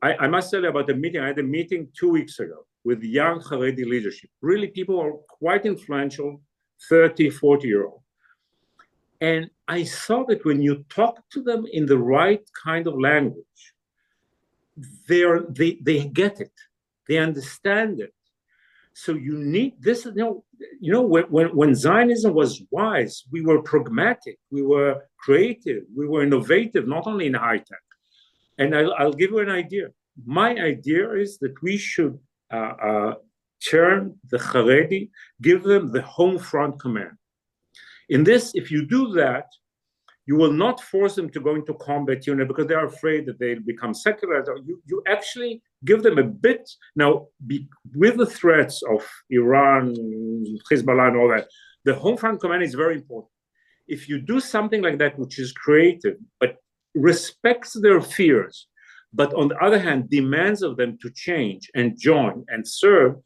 I must tell you about a meeting. I had a meeting 2 weeks ago with young Haredi leadership. Really, people are quite influential, 30, 40-year-old. And I saw that when you talk to them in the right kind of language, they get it. They understand it. So you need this, when Zionism was wise, we were pragmatic, we were creative, we were innovative, not only in high tech. And I'll give you an idea. My idea is that we should turn the Haredi, give them the home front command. In this, if you do that, you will not force them to go into combat unit because they're afraid that they'll become secular. You actually give them a bit, now, with the threats of Iran, Hezbollah, and all that, the home front command is very important. If you do something like that, which is creative, but respects their fears, but on the other hand, demands of them to change and join and serve.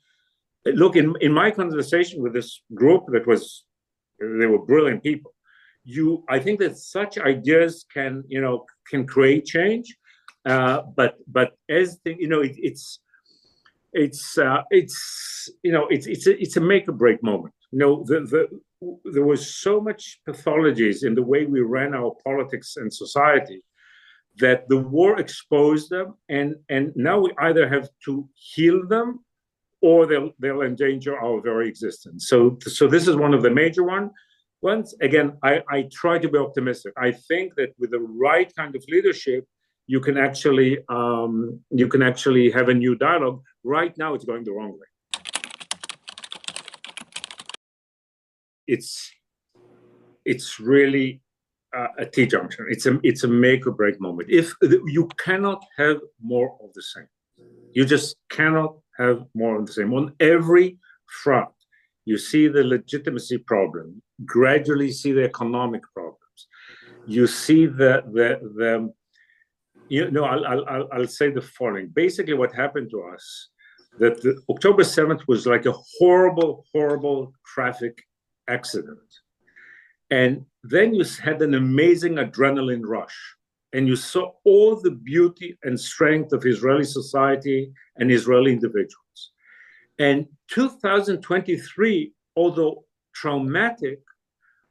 Look, in my conversation with this group they were brilliant people. I think that such ideas can create change, but as it's a make or break moment. There was so much pathologies in the way we ran our politics and society that the war exposed them, and now we either have to heal them or they'll endanger our very existence. So this is one of the major ones. Once again, I try to be optimistic. I think that with the right kind of leadership, you can actually have a new dialogue. Right now, it's going the wrong way. It's really a T-junction. It's a make or break moment. If you cannot have more of the same, you just cannot have more of the same on every front. You see the legitimacy problem. Gradually see the economic problems. You see I'll say the following. Basically, what happened to us, that October 7th was like a horrible, horrible traffic accident. And then you had an amazing adrenaline rush. And you saw all the beauty and strength of Israeli society and Israeli individuals. And 2023, although traumatic,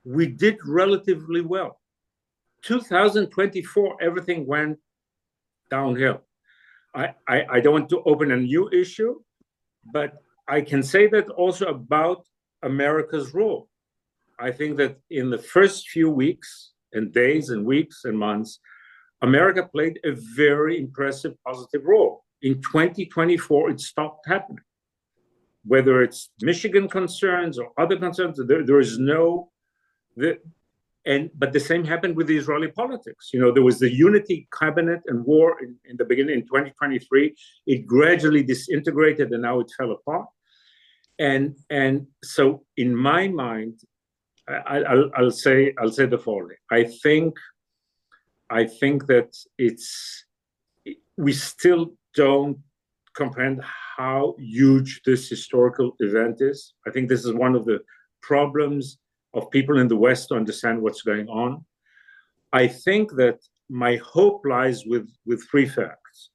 we did relatively well. 2024, everything went downhill. I don't want to open a new issue, but I can say that also about America's role. I think that in the first few weeks and days and weeks and months, America played a very impressive, positive role. In 2024, it stopped happening. Whether it's Michigan concerns or other concerns, there is no, but the same happened with the Israeli politics. There was the unity cabinet and war in the beginning in 2023. It gradually disintegrated and now it fell apart. And so in my mind, I'll say the following. I think that we still don't comprehend how huge this historical event is. I think this is one of the problems of people in the West to understand what's going on. I think that my hope lies with three facts.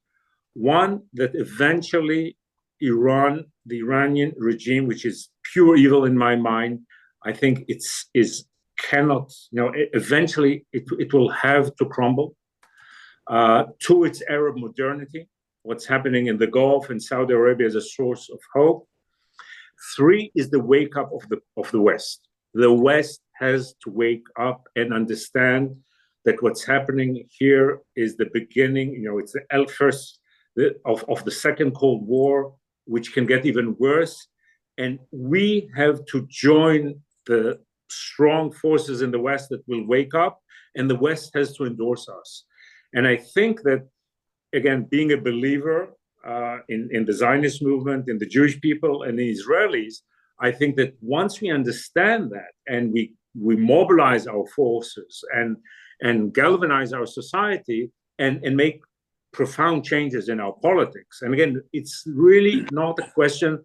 One, that eventually Iran, the Iranian regime, which is pure evil in my mind, I think eventually it will have to crumble to its Arab modernity. What's happening in the Gulf and Saudi Arabia is a source of hope. Three is the wake up of the West. The West has to wake up and understand that what's happening here is the beginning. It's the first of the Second Cold War, which can get even worse. And we have to join the strong forces in the West that will wake up, and the West has to endorse us. And I think that, again, being a believer in the Zionist movement, in the Jewish people, and the Israelis, I think that once we understand that and we mobilize our forces and galvanize our society and make profound changes in our politics. And again, it's really not a question.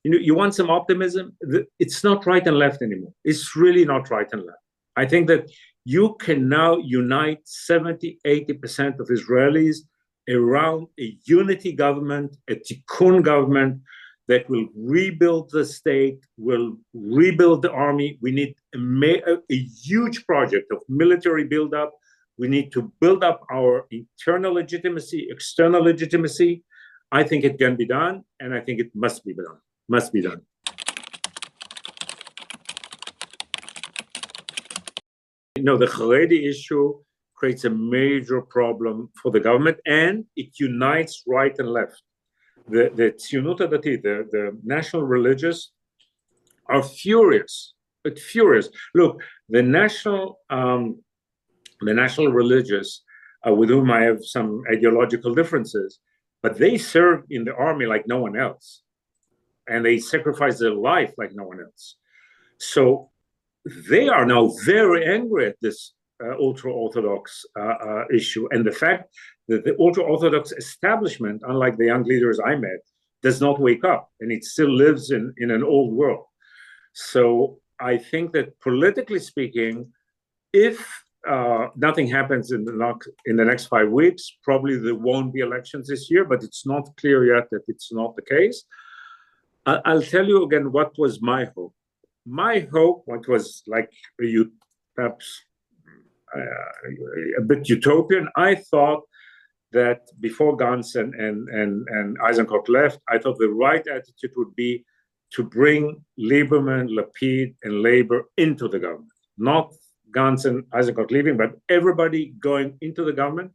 You want some optimism? It's not right and left anymore. It's really not right and left. I think that you can now unite 70, 80% of Israelis around a unity government, a tikkun government that will rebuild the state, will rebuild the army. We need a huge project of military buildup. We need to build up our internal legitimacy, external legitimacy. I think it can be done, and I think it must be done. must be done. The Haredi issue creates a major problem for the government, and it unites right and left. The Tzionut Hadati, the national religious, are furious, but furious. Look, the national religious, with whom I have some ideological differences, but they serve in the army like no one else, and they sacrifice their life like no one else. So they are now very angry at this ultra-Orthodox issue, and the fact that the ultra-Orthodox establishment, unlike the young leaders I met, does not wake up, and it still lives in an old world. So I think that politically speaking, if nothing happens in the next 5 weeks, probably there won't be elections this year, but it's not clear yet that it's not the case. I'll tell you again what was my hope. My hope, what was like perhaps a bit utopian, I thought that before Gantz and Eisenkot left, I thought the right attitude would be to bring Lieberman, Lapid, and Labor into the government. Not Gantz and Eisenkot leaving, but everybody going into the government.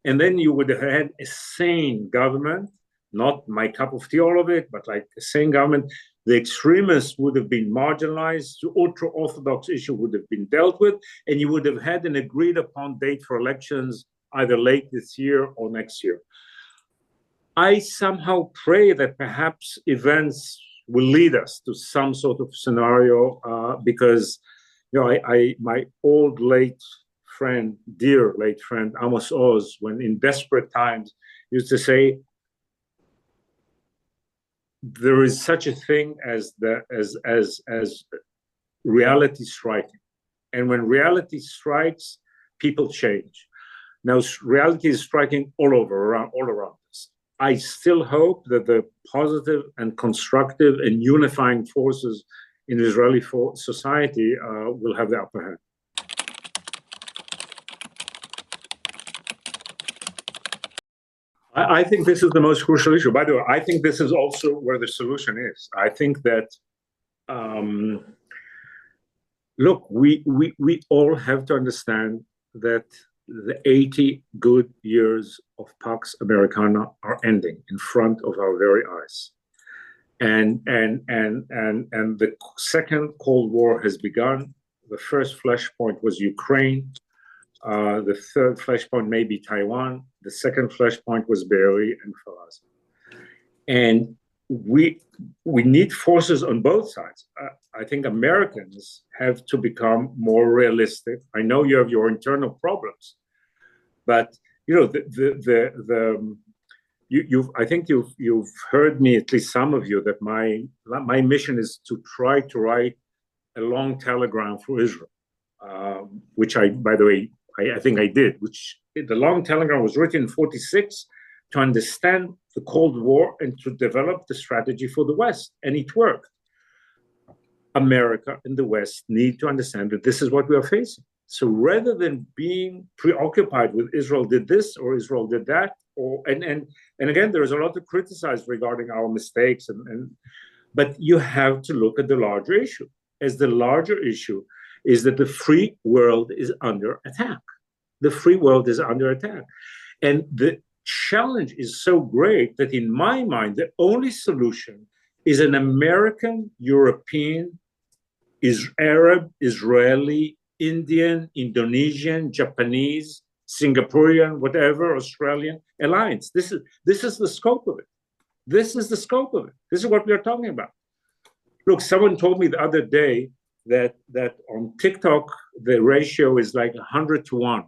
And then you would have had a sane government, not my cup of tea, all of it, but like a sane government. The extremists would have been marginalized, the ultra-Orthodox issue would have been dealt with, and you would have had an agreed upon date for elections either late this year or next year. I somehow pray that perhaps events will lead us to some sort of scenario because, my old late friend, dear late friend, Amos Oz, when in desperate times, used to say, there is such a thing as reality striking, and when reality strikes, people change. Now, reality is striking all around us. I still hope that the positive and constructive and unifying forces in Israeli society will have the upper hand. I think this is the most crucial issue. By the way, I think this is also where the solution is. I think that, look, we all have to understand that the 80 good years of Pax Americana are ending in front of our very eyes. And the second Cold War has begun. The first flashpoint was Ukraine. The third flashpoint may be Taiwan. The second flashpoint was Be'eri and Faraz. And we need forces on both sides. I think Americans have to become more realistic. I know you have your internal problems, but I think you've heard me, at least some of you, that my mission is to try to write a long telegram for Israel, which by the way, I think I did, which the long telegram was written in 1946 to understand the Cold War and to develop the strategy for the West, and it worked. America and the West need to understand that this is what we are facing. So rather than being preoccupied with Israel did this or Israel did that, and again, there is a lot to criticize regarding our mistakes, but you have to look at the larger issue. As the larger issue is that the free world is under attack. The free world is under attack. And the challenge is so great that in my mind, the only solution is an American, European, Arab, Israeli, Indian, Indonesian, Japanese, Singaporean, whatever, Australian alliance. This is the scope of it. This is the scope of it. This is what we are talking about. Look, someone told me the other day that on TikTok, the ratio is like 100 to 1,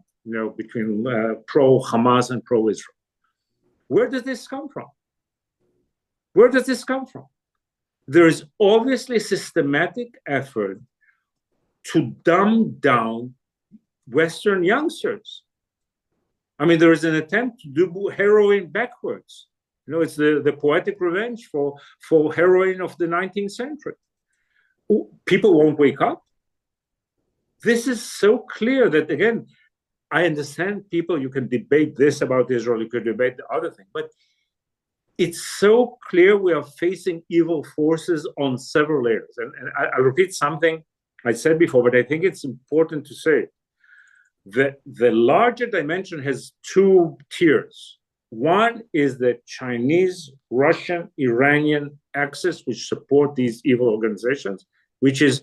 between pro-Hamas and pro-Israel. Where does this come from? Where does this come from? There is obviously a systematic effort to dumb down Western youngsters. I mean, there is an attempt to do heroin backwards. It's the poetic revenge for heroin of the 19th century. People won't wake up. This is so clear that, again, I understand people, you can debate this about Israel, you could debate the other thing, but it's so clear we are facing evil forces on several layers. And I repeat something I said before, but I think it's important to say. The larger dimension has two tiers. One is the Chinese, Russian, Iranian axis, which support these evil organizations, which is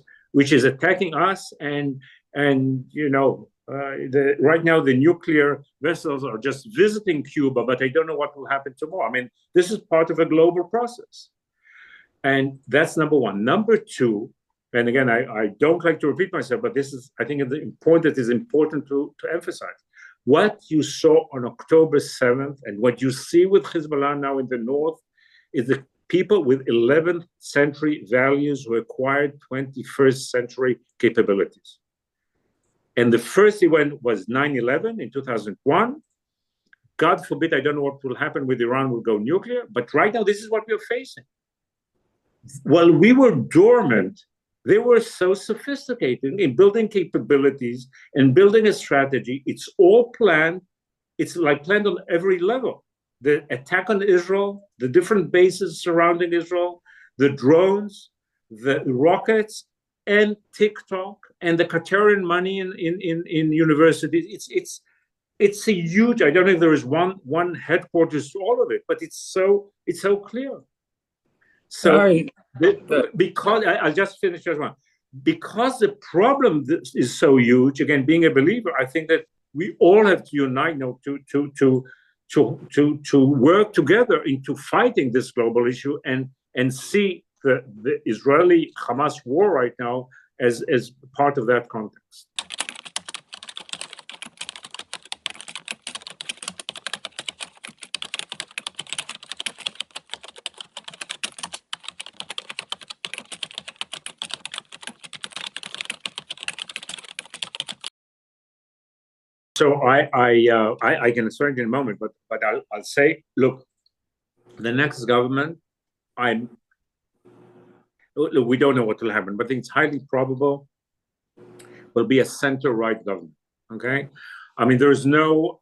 attacking us. And right now the nuclear vessels are just visiting Cuba, but I don't know what will happen tomorrow. I mean, this is part of a global process, and that's number one. Number two, and again, I don't like to repeat myself, but this is, I think, the point that is important to emphasize. What you saw on October 7th and what you see with Hezbollah now in the north is the people with 11th century values who acquired 21st century capabilities. And the first event was 9/11 in 2001. God forbid, I don't know what will happen with Iran, will go nuclear. But right now, this is what we're facing. While we were dormant, they were so sophisticated in building capabilities and building a strategy. It's all planned. It's like planned on every level. The attack on Israel, the different bases surrounding Israel, the drones, the rockets, and TikTok, and the Qatarian money in universities. It's a huge. I don't know if there is one headquarters to all of it, but it's so clear. So because I'll just finish just one. Because the problem is so huge, again, being a believer, I think that we all have to unite now to work together into fighting this global issue and see the Israeli-Hamas war right now as part of that context. So I can explain in a moment, but I'll say, look, the next government, we don't know what will happen, but I think it's highly probable will be a center-right government. Okay, I mean, there is no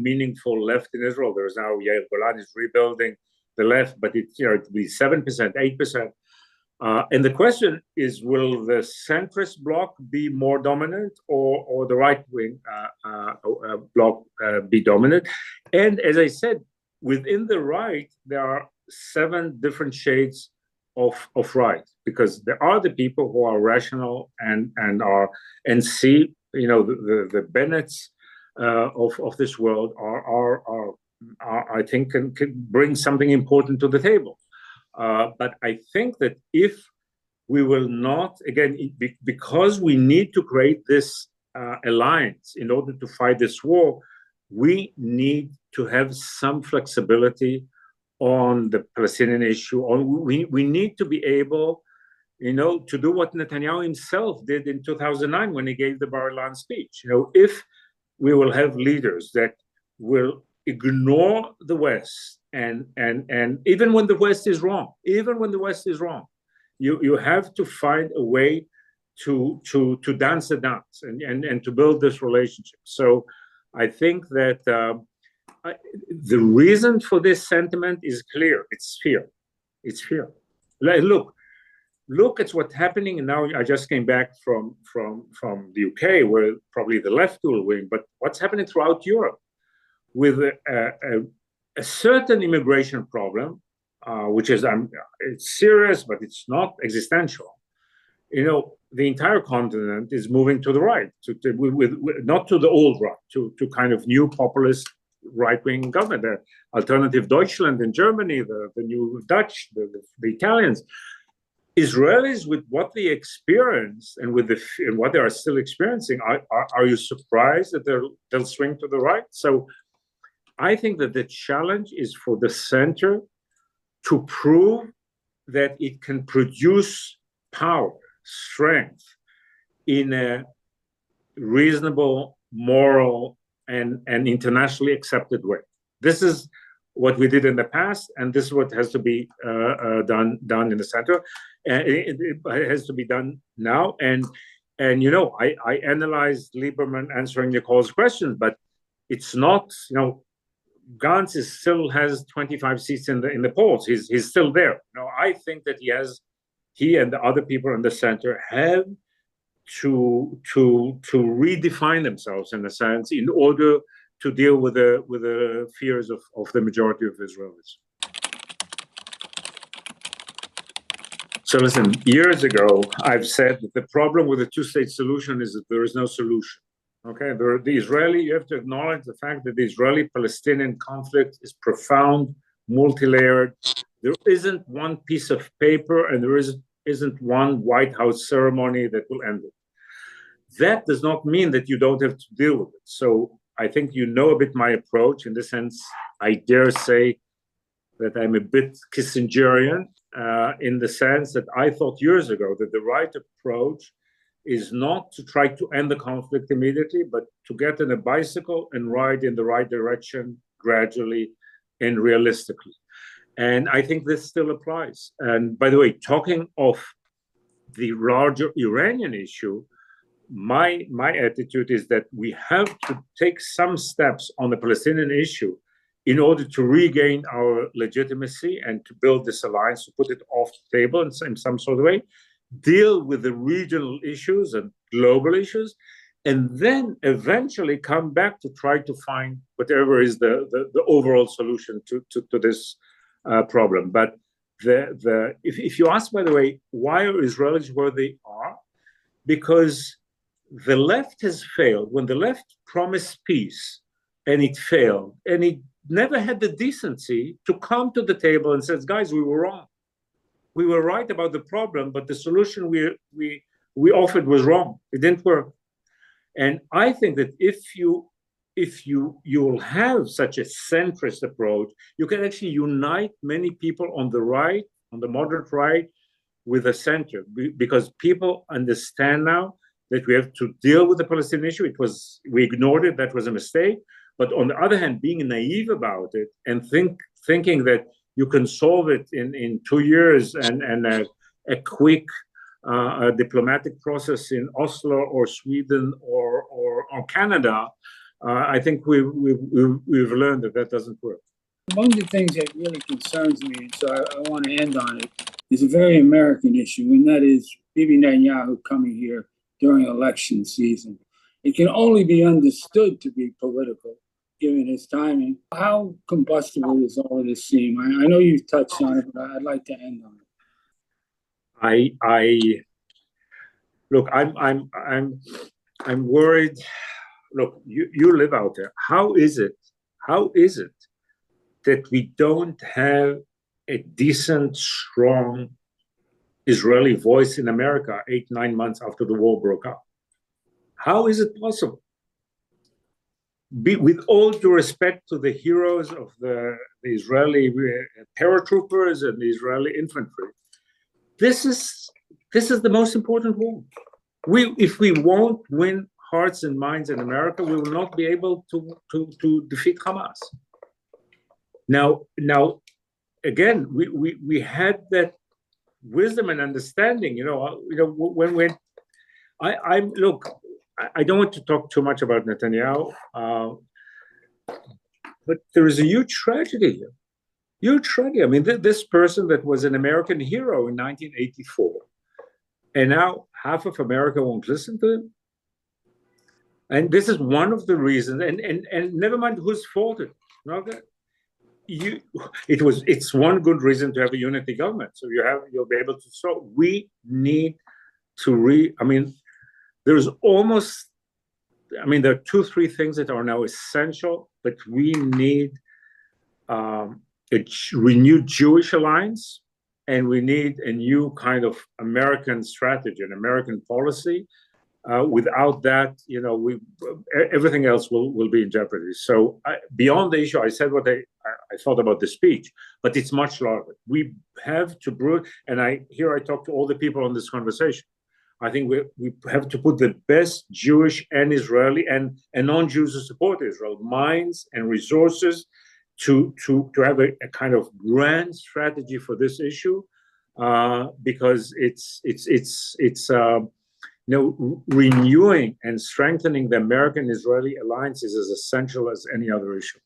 meaningful left in Israel. There is now Yair Golan is rebuilding the left, but it'll be 7%, 8%. And the question is, will the centrist bloc be more dominant, or the right-wing bloc be dominant? And as I said, within the right, there are 7 different shades of right, because there are the people who are rational and see, the Bennetts of this world are I think can bring something important to the table. But I think that if we will not, again, because we need to create this alliance in order to fight this war, we need to have some flexibility on the Palestinian issue. We need to be able, to do what Netanyahu himself did in 2009 when he gave the Bar-Ilan speech. If we will have leaders that will ignore the West, and even when the West is wrong, you have to find a way to dance the dance and to build this relationship. So I think that the reason for this sentiment is clear. It's fear. Look at what's happening now. I just came back from the UK, where probably the left will win, but what's happening throughout Europe with a certain immigration problem, which is it's serious, but it's not existential. The entire continent is moving to the right, not to the old right, to kind of new populist right-wing government, the alternative Deutschland in Germany, the new Dutch, the Italians. Israelis, with what they experience and what they are still experiencing, are you surprised that they'll swing to the right? So I think that the challenge is for the center to prove that it can produce power, strength in a reasonable, moral, and internationally accepted way. This is what we did in the past, and this is what has to be done in the center. It has to be done now. And I analyzed Lieberman answering Nicole's questions, but it's not, Gantz still has 25 seats in the polls. He's still there. I think that he and the other people in the center have to redefine themselves in a sense in order to deal with the fears of the majority of Israelis. So listen, years ago, I've said that the problem with the two-state solution is that there is no solution. Okay, you have to acknowledge the fact that the Israeli-Palestinian conflict is profound, multi-layered. There isn't one piece of paper and there isn't one White House ceremony that will end it. That does not mean that you don't have to deal with it. So I think you know a bit my approach. In this sense, I dare say that I'm a bit Kissingerian in the sense that I thought years ago that the right approach is not to try to end the conflict immediately, but to get on a bicycle and ride in the right direction gradually and realistically. And I think this still applies. And by the way, talking of the larger Iranian issue, my attitude is that we have to take some steps on the Palestinian issue in order to regain our legitimacy and to build this alliance, to put it off the table in some sort of way, deal with the regional issues and global issues, and then eventually come back to try to find whatever is the overall solution to this problem. But if you ask, by the way, why are Israelis where they are? Because the left has failed. When the left promised peace and it failed, and it never had the decency to come to the table and says, guys, we were wrong. We were right about the problem, but the solution we offered was wrong. It didn't work. And I think that if you'll have such a centrist approach, you can actually unite many people on the right, on the moderate right, with the center, because people understand now that we have to deal with the Palestinian issue. We ignored it. That was a mistake. But on the other hand, being naive about it and thinking that you can solve it in 2 years and a quick diplomatic process in Oslo or Sweden or Canada, I think we've learned that doesn't work. One of the things that really concerns me, so I want to end on it, is a very American issue, and that is Bibi Netanyahu coming here during election season. It can only be understood to be political, given his timing. How combustible does all of this seem? I know you've touched on it, but I'd like to end on it. Look, I'm worried. Look, you live out there. How is it that we don't have a decent, strong Israeli voice in America 8-9 months after the war broke out? How is it possible? With all due respect to the heroes of the Israeli paratroopers and the Israeli infantry, this is the most important war. If we won't win hearts and minds in America, we will not be able to defeat Hamas. Now, again, we had that wisdom and understanding. When look. I don't want to talk too much about Netanyahu, but there is a huge tragedy here. Huge tragedy. I mean, this person that was an American hero in 1984, and now half of America won't listen to him. And this is one of the reasons. And never mind whose fault it. Okay? It's one good reason to have a unity government. So you'll be able to solve. We need to there's there are 2-3 things that are now essential, but we need a renewed Jewish alliance, and we need a new kind of American strategy, an American policy. Without that, everything else will be in jeopardy. So beyond the issue, I said what I thought about the speech, but it's much larger. We have to and I talk to all the people on this conversation. I think we have to put the best Jewish and Israeli and non-Jews who support Israel minds and resources to have a kind of grand strategy for this issue, because it's renewing and strengthening the American-Israeli alliance is as essential as any other issue.